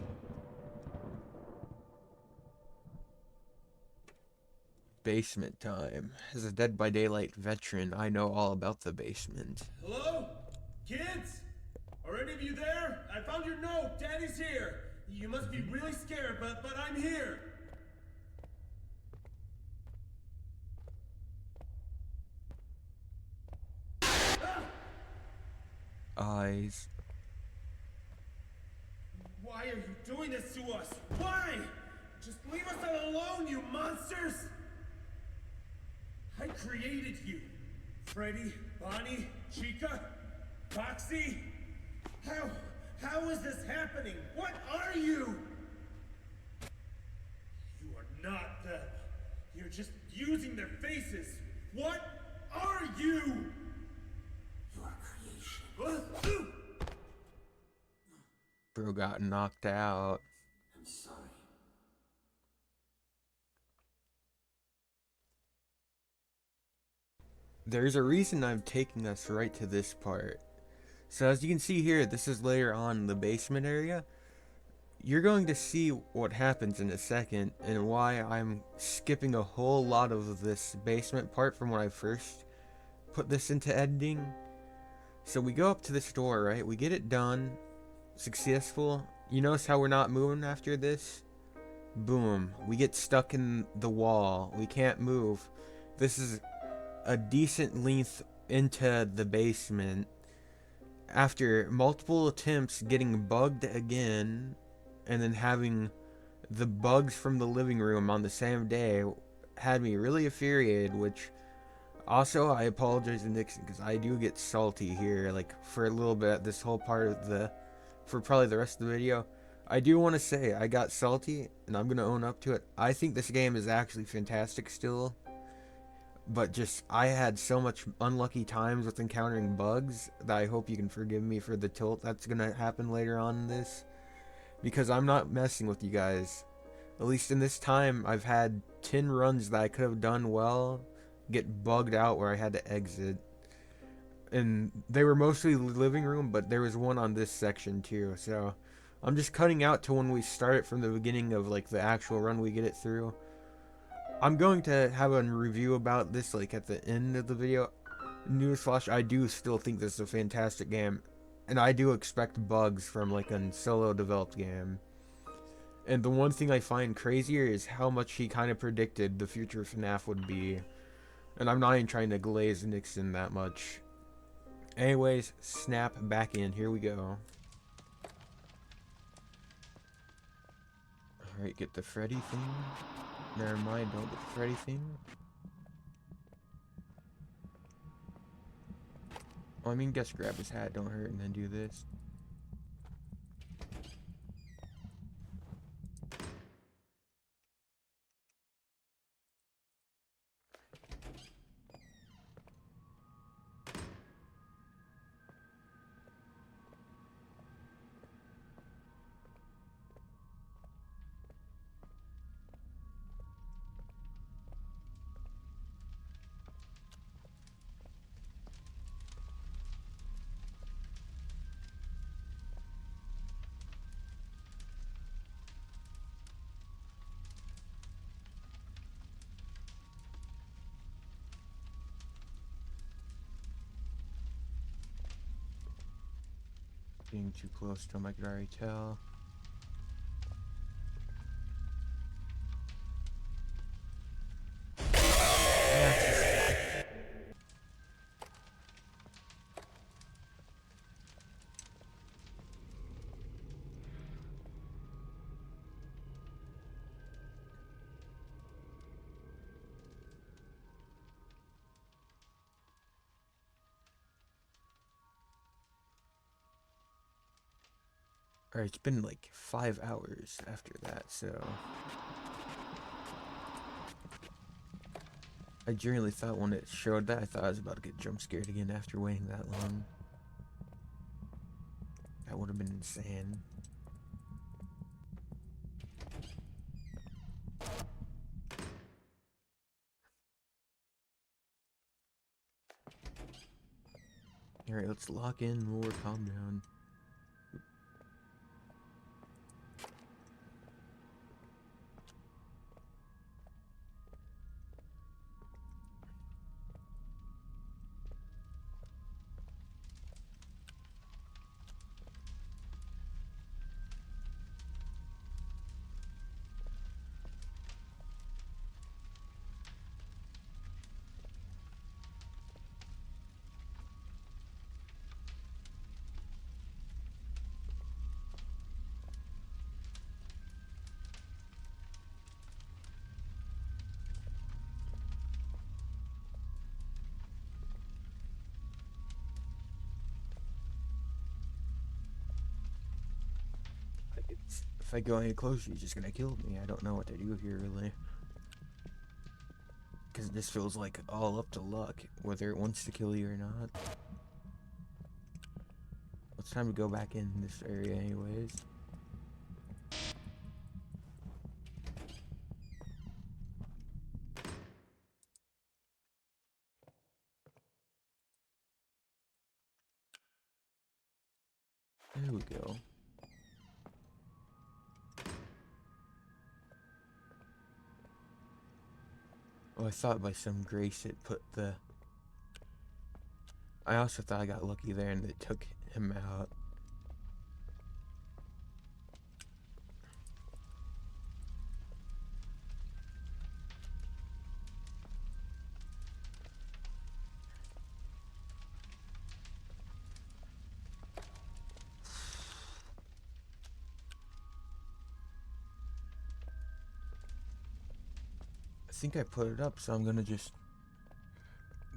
Basement time. As a Dead by Daylight veteran, I know all about the basement. Hello? Kids? Are any of you there? I found your note. Daddy's here. You must be really scared, but I'm here. Eyes. Why are you doing this to us? Why? Just leave us alone, you monsters! I created you. Freddy, Bonnie, Chica, Foxy. How is this happening? What are you? You are not them. You're just using their faces. What are you? Your creation. Bro got knocked out. I'm sorry. There's a reason I'm taking us right to this part. So as you can see here, this is later on in the basement area. You're going to see what happens in a second and why I'm skipping a whole lot of this basement part from when I first put this into editing. So we go up to this door, right? We get it done. Successful. You notice how we're not moving after this? Boom. We get stuck in the wall. We can't move. This is a decent length into the basement. After multiple attempts getting bugged again, and then having the bugs from the living room on the same day had me really infuriated, which also I apologize to Nixon because I do get salty here, like for a little bit, this whole part of for probably the rest of the video. I do want to say I got salty and I'm going to own up to it. I think this game is actually fantastic still, but just I had so much unlucky times with encountering bugs that I hope you can forgive me for the tilt that's going to happen later on in this. Because I'm not messing with you guys. At least in this time, I've had 10 runs that I could have done well get bugged out where I had to exit. And they were mostly living room, but there was one on this section too. So I'm just cutting out to when we start it from the beginning of like the actual run we get it through. I'm going to have a review about this like at the end of the video. Newsflash, I do still think this is a fantastic game. And I do expect bugs from like a solo developed game. And the one thing I find crazier is how much he kind of predicted the future of FNAF would be. And I'm not even trying to glaze Nixon that much. Anyways, snap back in. Here we go. Alright, get the Freddy thing. Never mind, don't get the Freddy thing. Well, I mean, just grab his hat, don't hurt, and then do this. Being too close to him, I could already tell. Alright, it's been like 5 hours after that, so... I genuinely thought when it showed that, I thought I was about to get jump scared again after waiting that long. That would have been insane. Alright, let's lock in more, calm down. If I go any closer, he's just gonna kill me. I don't know what to do here, really. because it just feels like all up to luck, whether it wants to kill you or not. It's time to go back in this area anyways. There we go. Oh, I thought by some grace it put the... I also thought I got lucky there and it took him out. I think I put it up, so I'm gonna just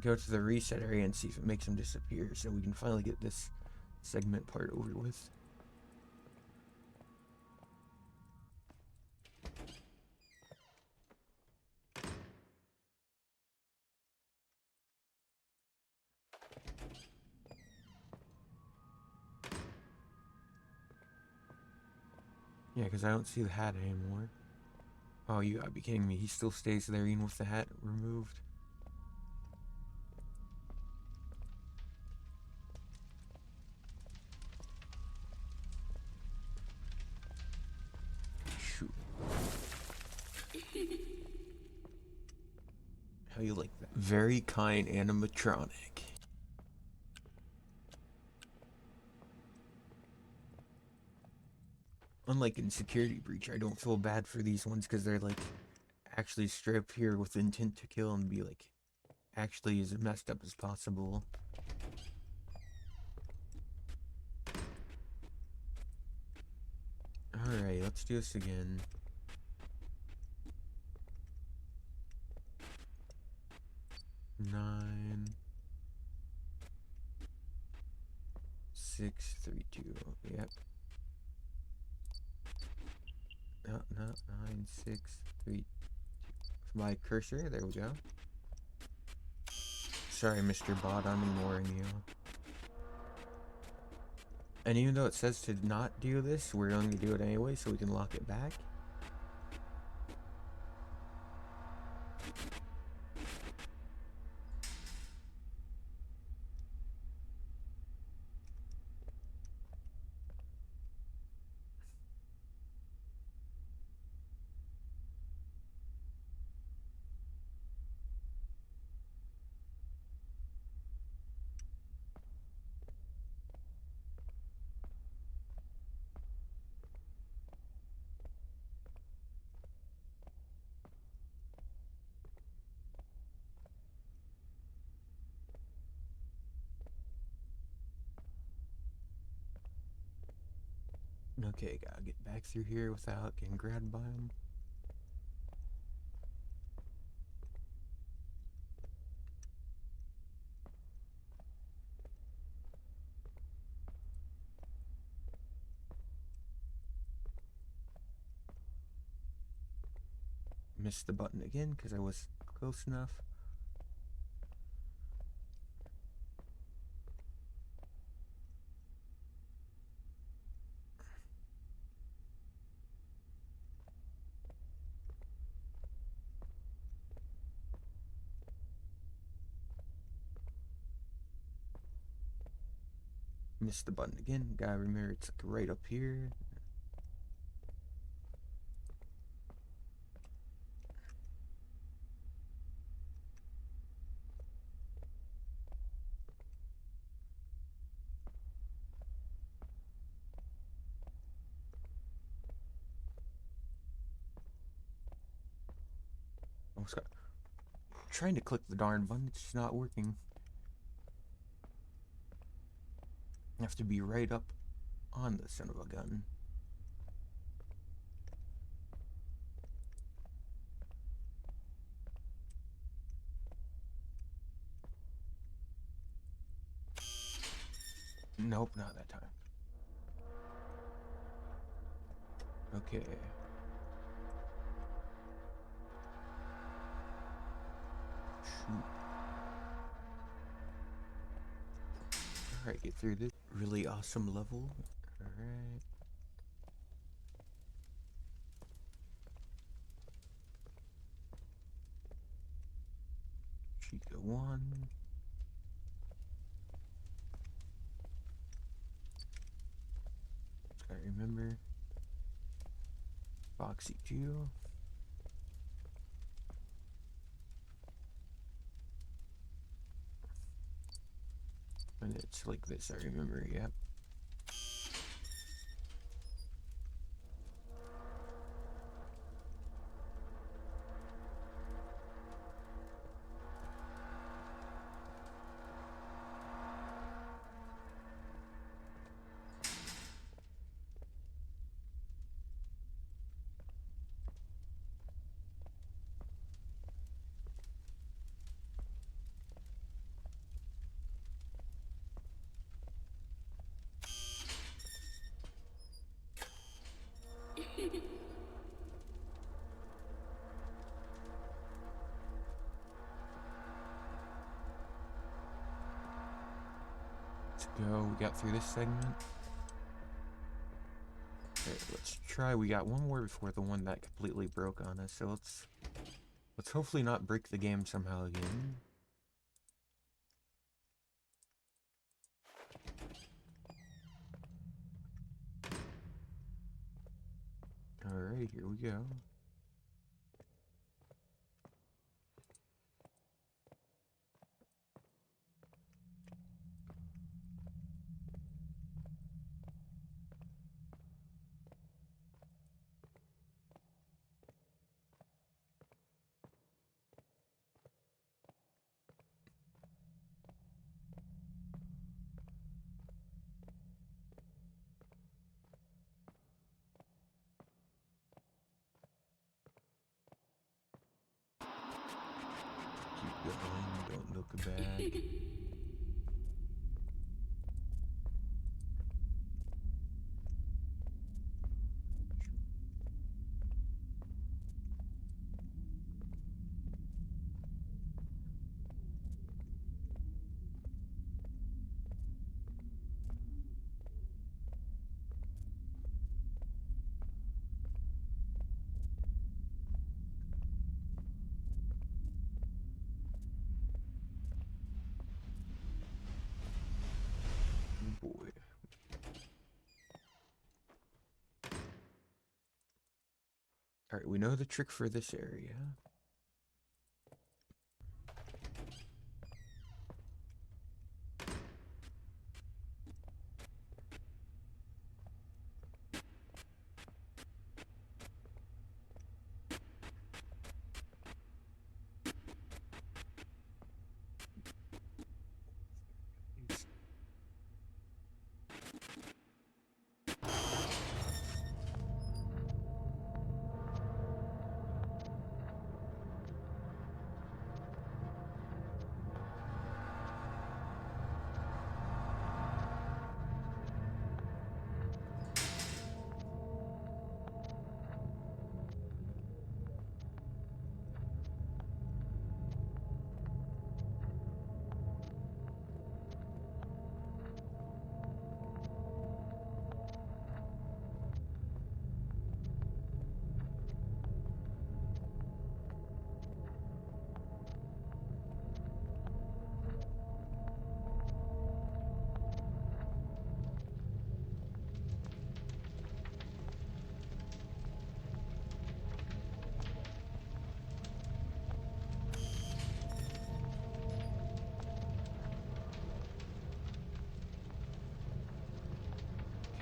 go to the reset area and see if it makes him disappear so we can finally get this segment part over with. Yeah, because I don't see the hat anymore. Oh, you gotta be kidding me. He still stays there even with the hat removed. Shoot. How you like that? Very kind animatronic. Unlike in Security Breach, I don't feel bad for these ones because they're like actually stripped here with intent to kill and be like actually as messed up as possible. Alright, let's do this again. Nine, 6, 3, 2. Yep. No, 9, 6, 3, 2. My cursor, there we go. Sorry, Mr. Bot, I'm ignoring you. And even though it says to not do this, we're going to do it anyway so we can lock it back. Okay, gotta get back through here without getting grabbed by him. Missed the button again because I was close enough. Missed the button again. Gotta remember it's like right up here. Almost got... trying to click the darn button, it's just not working. I have to be right up on the son of a gun. Nope, not that time. Okay. Alright, get through this really awesome level. Alright. Chica 1. I remember. Foxy 2. And it's like this, I remember, yep. Let's go. We got through this segment. Okay, let's try. We got one more before the one that completely broke on us. So let's hopefully not break the game somehow again. Alright, here we go. Keep going, don't look back. Oh boy. Alright, we know the trick for this area.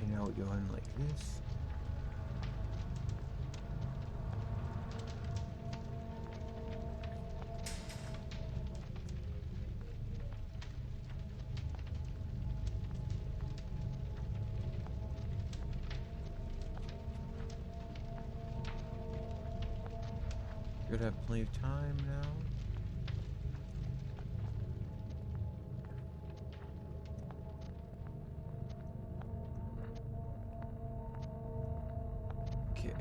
Okay, now we go in like this. Should have plenty of time now. Okay.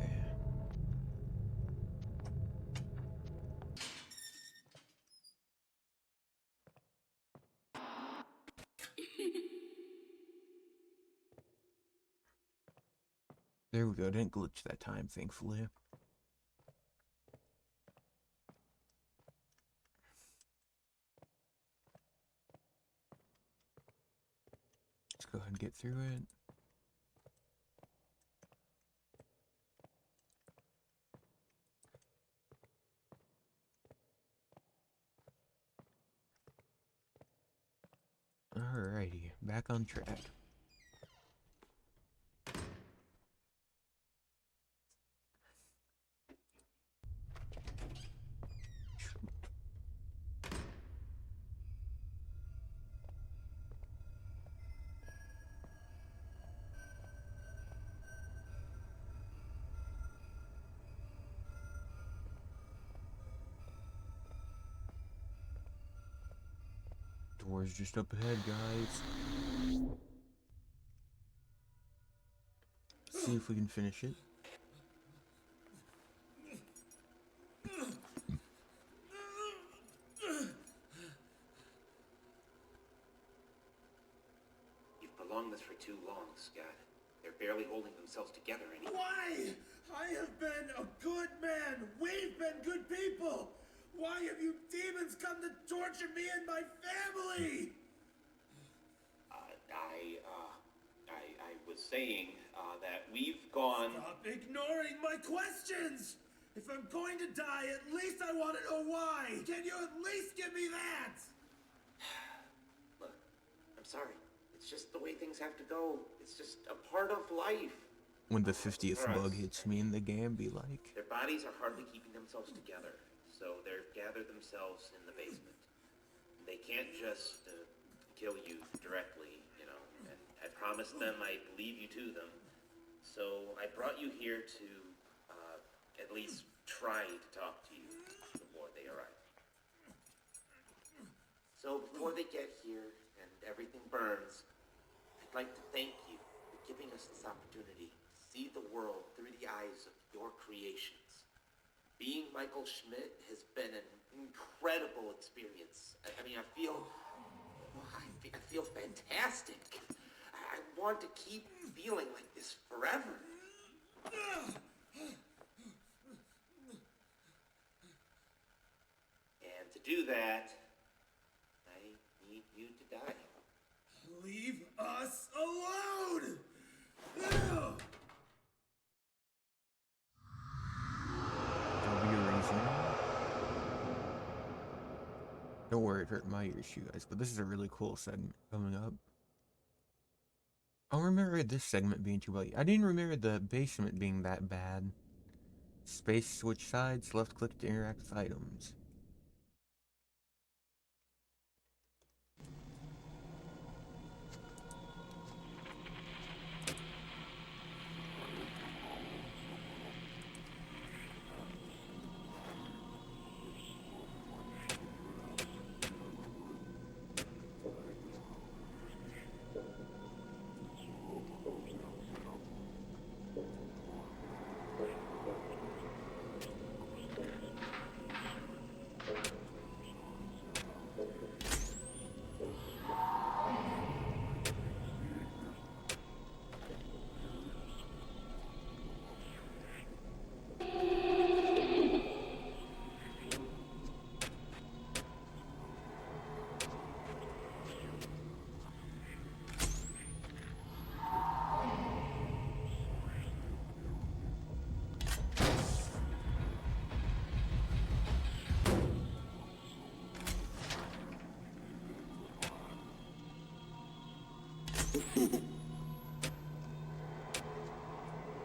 There we go, didn't glitch that time, thankfully. Let's go ahead and get through it. Alrighty, back on track. Door's just up ahead, guys. See if we can finish it. You've prolonged this for too long, Scott. They're barely holding themselves together anymore. Why? I have been a good man. We've been good people. Why have you demons come to torture me and my family? I was saying that we've gone. Stop ignoring my questions. If I'm going to die, at least I want to know why. Can you at least give me that? Look, I'm sorry. It's just the way things have to go. It's just a part of life. When the 50th bug hits me in the game, be like... Their bodies are hardly keeping themselves together, so they've gathered themselves in the basement. They can't just kill you directly, you know, and I promised them I'd leave you to them. So I brought you here to at least try to talk to you before they arrive. So before they get here and everything burns, I'd like to thank you for giving us this opportunity to see the world through the eyes of your creations. Being Michael Schmidt has been an incredible experience. I mean, I feel fantastic. I want to keep feeling like this forever. And to do that, I need you to die. Leave us alone! There'll be a reason. Don't worry, it hurt my ears, you guys, but this is a really cool segment coming up. I don't remember this segment being too bad. I didn't remember the basement being that bad. Space, switch sides, left click to interact with items.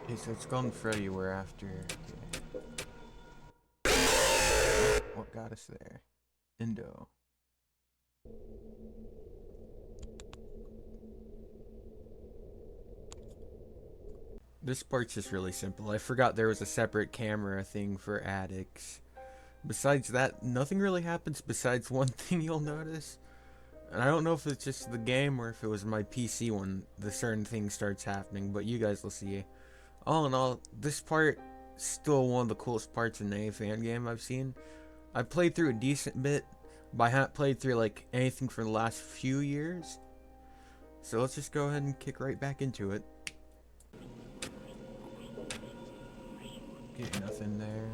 Okay, so it's Golden Freddy we're after. Okay. What got us there? Indo. This part's just really simple. I forgot there was a separate camera thing for addicts. Besides that, nothing really happens besides one thing you'll notice. And I don't know if it's just the game or if it was my PC when the certain thing starts happening, but you guys will see. All in all, this part is still one of the coolest parts in any fan game I've seen. I played through a decent bit, but I haven't played through like anything for the last few years. So let's just go ahead and kick right back into it. Get nothing there.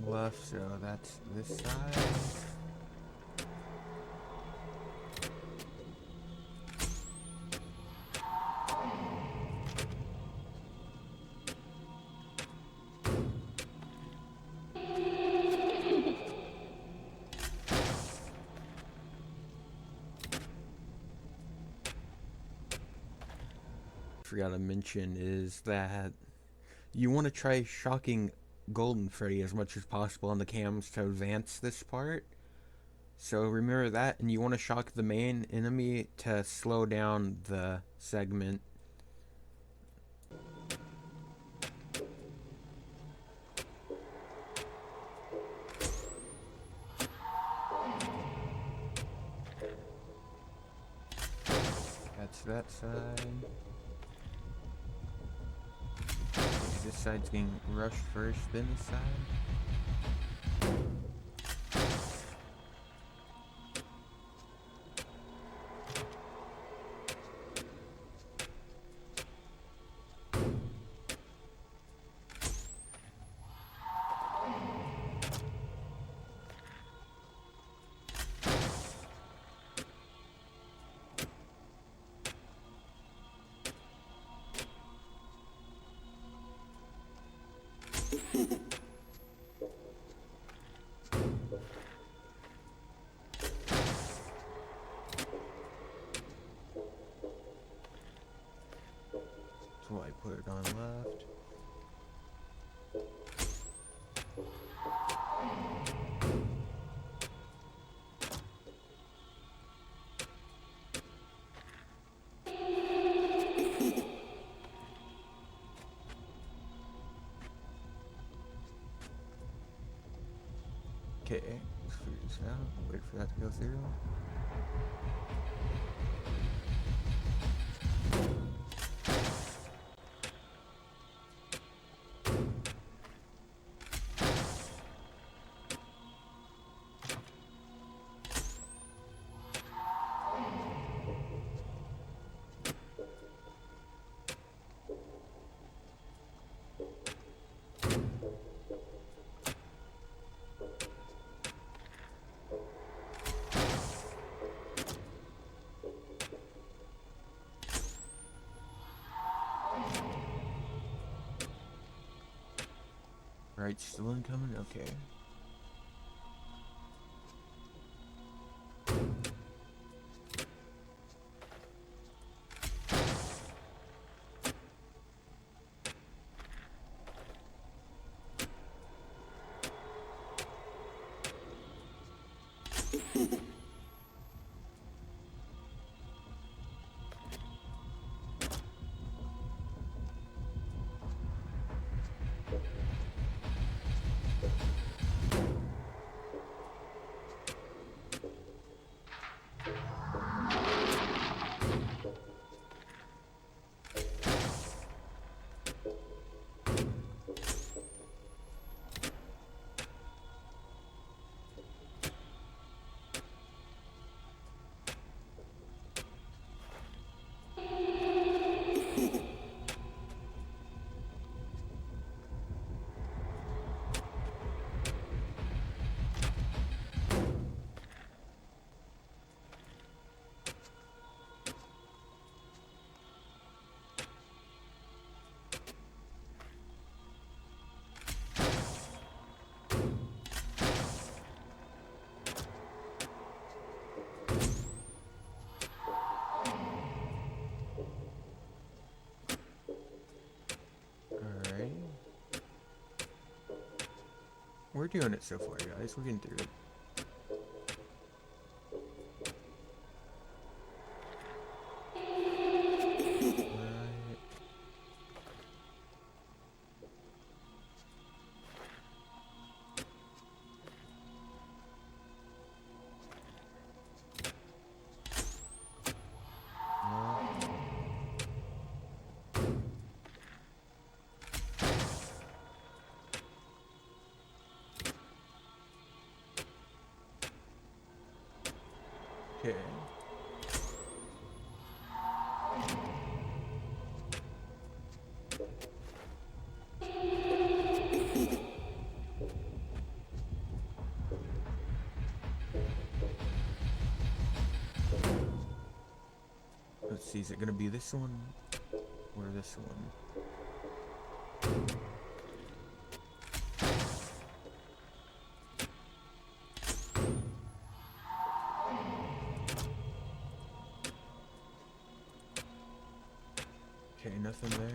Left, so that's this side. Forgot to mention is that you want to try shocking Golden Freddy as much as possible on the cams to advance this part. So remember that, and you want to shock the main enemy to slow down the segment. That's that side. This side's getting rushed first, then this side. So I put it on left. Okay, let's figure this out. Wait for that to go through. Right, still incoming? Okay. doing it so far, guys. We're getting through it. Okay. Let's see, is it gonna be this one or this one? Okay, nothing there.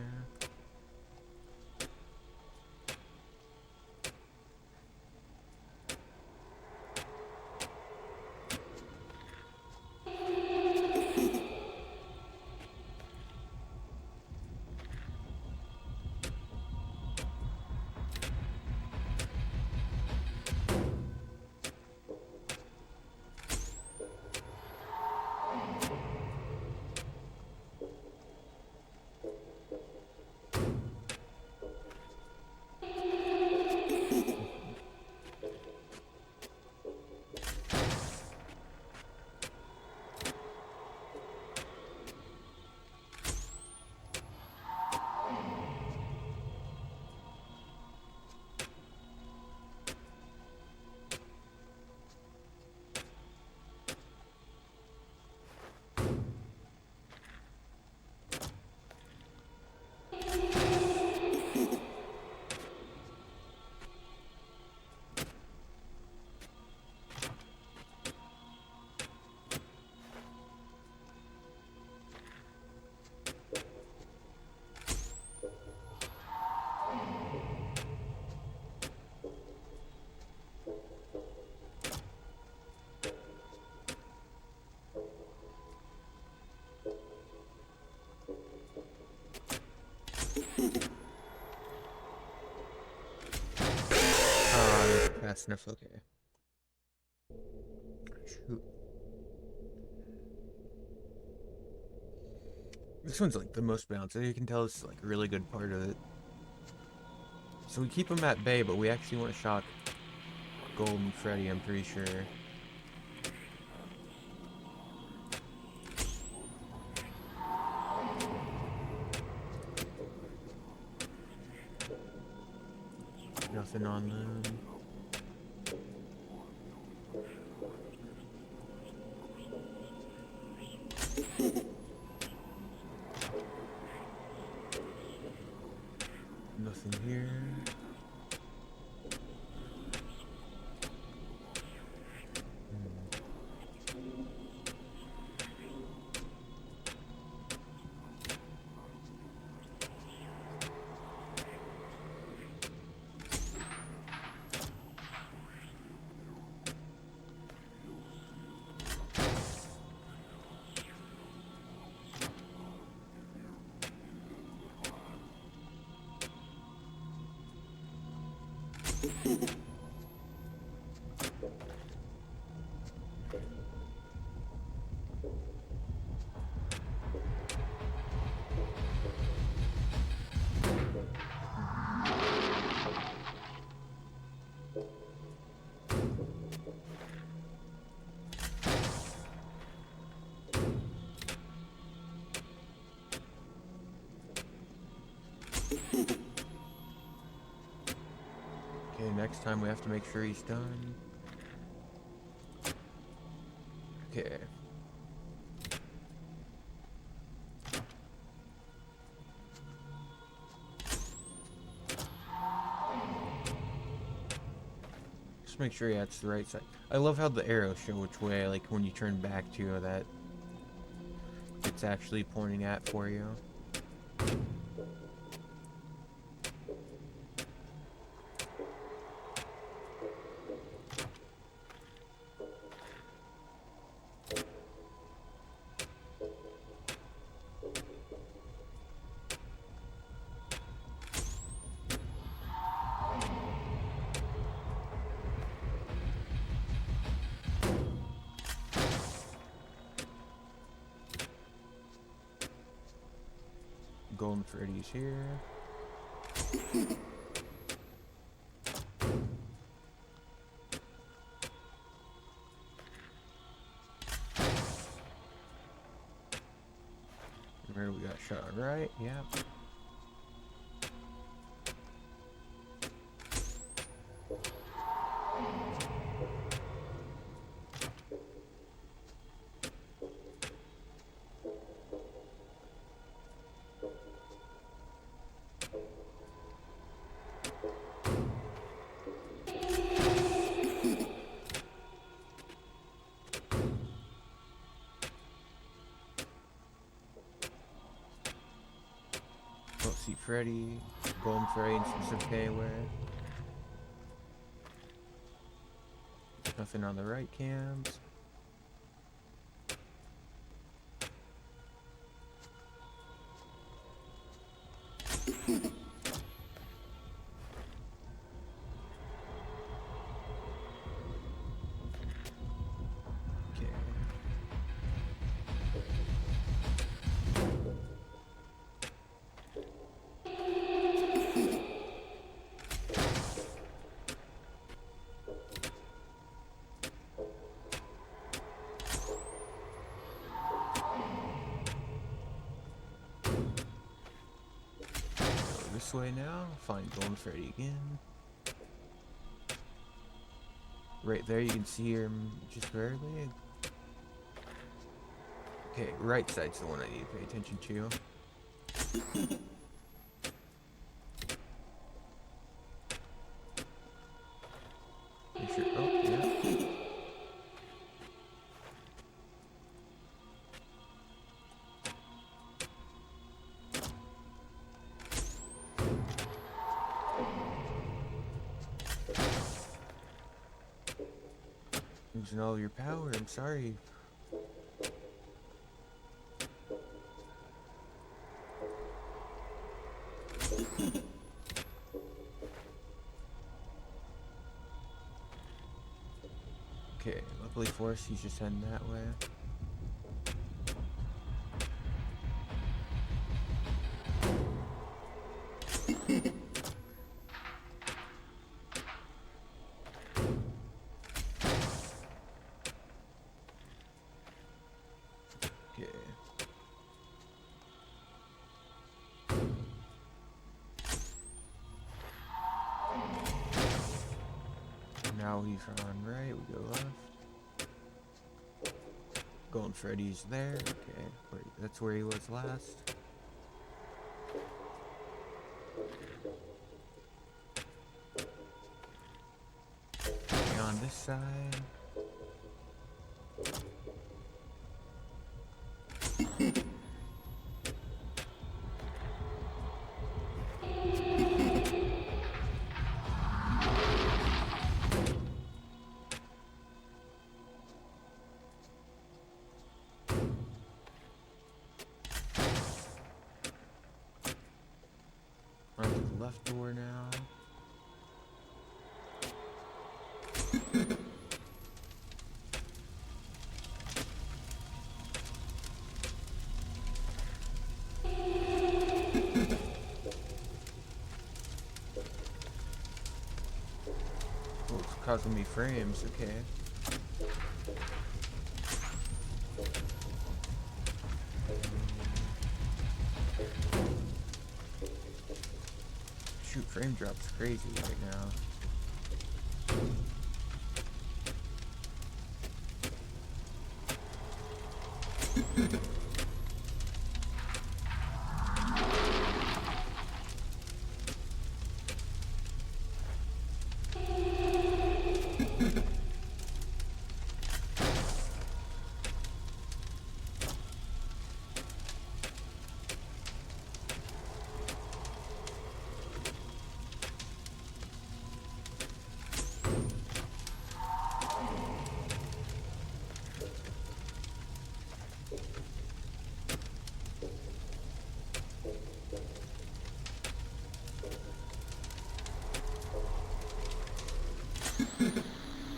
Fast enough, okay. Shoot. This one's like the most bouncy. You can tell this is like a really good part of it. So we keep them at bay, but we actually want to shock Golden Freddy, I'm pretty sure. Nothing on them. Nothing here. Okay, next time we have to make sure he's done. Okay. Just make sure it's the right side. I love how the arrows show which way, like when you turn back to that it's actually pointing at for you. Golden Freddy's here. Where we got shot right? Yep. Don't see Freddy, Golden Freddy, and some K-Ware. Nothing on the right cams. Okay. This way now, find Golden Freddy again. Right there, you can see him just barely. Okay, right side's the one I need to pay attention to. Make sure, oh, yeah. Losing all your power, I'm sorry. Okay, luckily for us, he's just heading that way. Okay. Now he's on right, we go left. Golden Freddy's there, okay. That's where he was last. Okay, on this side. Onto the left door now. Oh, it's causing me frames, okay. Shoot, frame drop's crazy right now.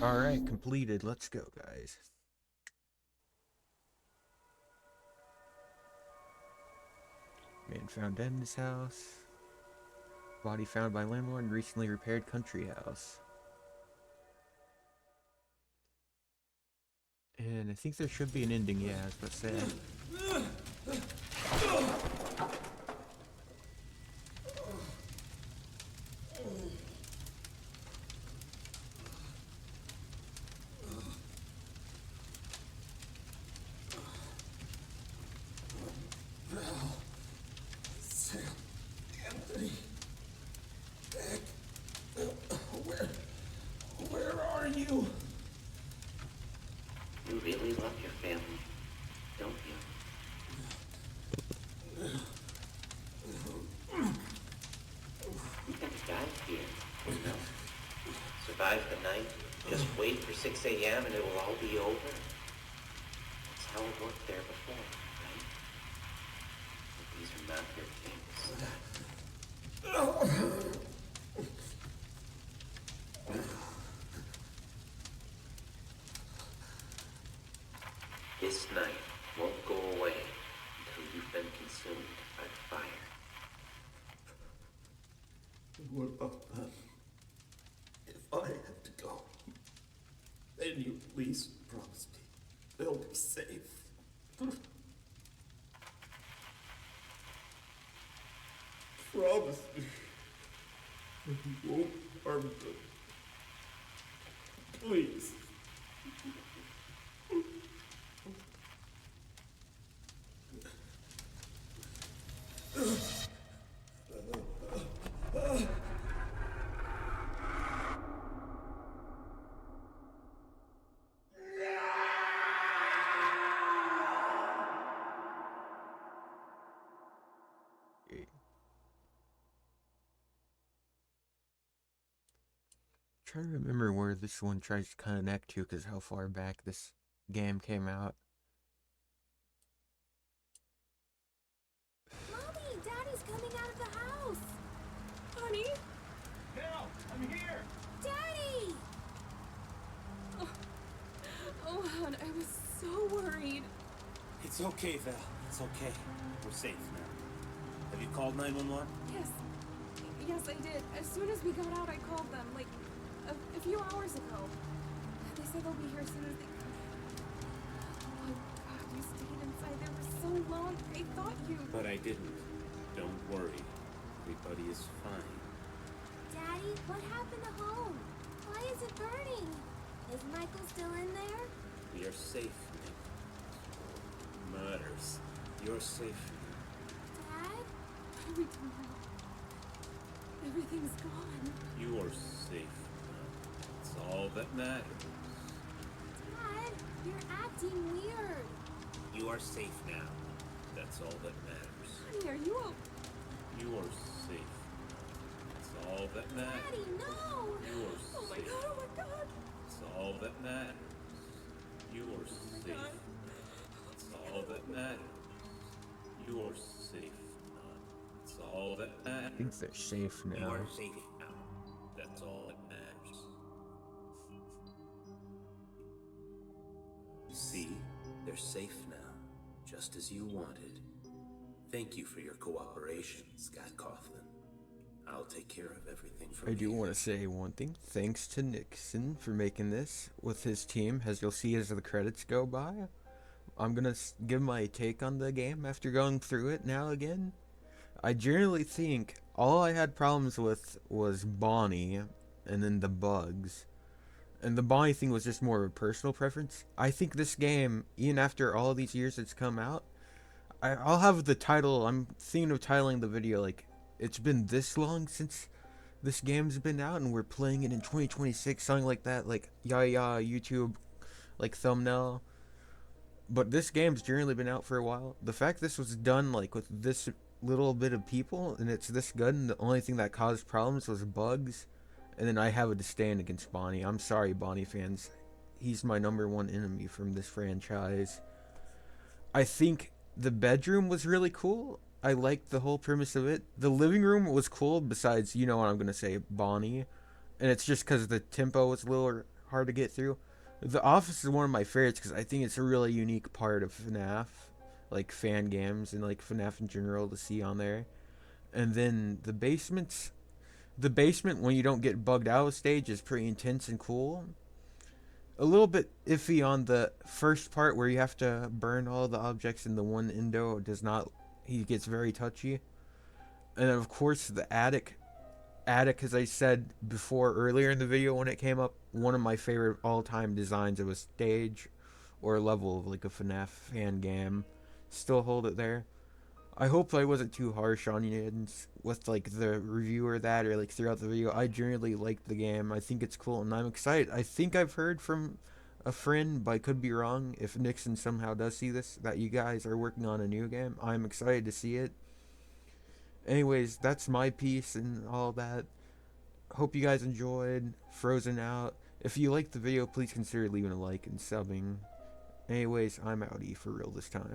Alright, completed. Let's go, guys. Man found dead in his house. Body found by landlord in recently repaired country house. And I think there should be an ending, yeah, I was about to say. Where are you? You really love your family, don't you? You can die here, you know. Survive the night, just wait for 6 a.m. and it will all be over. That's how it worked there before, right? But these are not your kings. This night won't go away until you've been consumed by the fire. What about them? If I have to go, then you at least promise me they'll be safe. Promise me that you won't harm them. Please. Trying to remember where this one tries to connect to, because how far back this game came out. Mommy, Daddy's coming out of the house. Honey? Val, I'm here! Daddy! Oh, hon, I was so worried. It's okay, Val. It's okay. We're safe now. Have you called 911? Yes. Yes, I did. As soon as we got out, I called them, like, a few hours ago. They said they'll be here as soon as they can. Oh, God, you stayed inside there for so long. I thought you... But I didn't. Don't worry. Everybody is fine. Daddy, what happened to home? Why is it burning? Is Michael still in there? We are safe, Nick. Matters. You're safe. Dad? We don't know. Everything's gone. You are safe now. That's all that matters. Dad, you're acting weird. You are safe now. That's all that matters. Honey, are you okay? You are safe. That's all that matters. Daddy, no! You are Oh my safe. God, oh my God. That's all that matters. You are safe. God. That's all that matters. You are safe now. That's all that I matters. think they're safe You now. are safe now. That's all that matters. See, they're safe now, just as you wanted. Thank you for your cooperation, Scott Coughlin. I'll take care of everything from I do here. want to say one thing. Thanks to Nixon for making this with his team, as you'll see as the credits go by. I'm gonna give my take on the game after going through it now again. I generally think all I had problems with was Bonnie and then the bugs. And the Bonnie thing was just more of a personal preference. I think this game, even after all these years it's come out, I'll have the title, I'm thinking of titling the video like, it's been this long since this game's been out and we're playing it in 2026, something like that, like, YouTube, like, thumbnail. But this game's generally been out for a while. The fact this was done, like, with this little bit of people, and it's this good, and the only thing that caused problems was bugs, and then I have a disdain against Bonnie. I'm sorry, Bonnie fans. He's my #1 enemy from this franchise. I think the bedroom was really cool. I liked the whole premise of it. The living room was cool, besides, you know what I'm going to say, Bonnie. And it's just because the tempo was a little hard to get through. The office is one of my favorites because I think it's a really unique part of FNAF. like fan games and like FNAF in general to see on there. And then the basement when you don't get bugged out stage is pretty intense and cool. A little bit iffy on the first part where you have to burn all the objects in the one endo. Does not, he gets very touchy. And then of course the attic, as I said before earlier in the video when it came up, one of my favorite all-time designs of a stage or level of like a FNAF fan game. Still hold it there. I hope I wasn't too harsh on you with like the review or that or like throughout the video. I generally like the game. I think it's cool and I'm excited. I think I've heard from a friend, but I could be wrong. If Nixon somehow does see this, that you guys are working on a new game. I'm excited to see it. Anyways, that's my piece and all that. Hope you guys enjoyed Frozen Out. If you liked the video, please consider leaving a like and subbing. Anyways, I'm outie for real this time.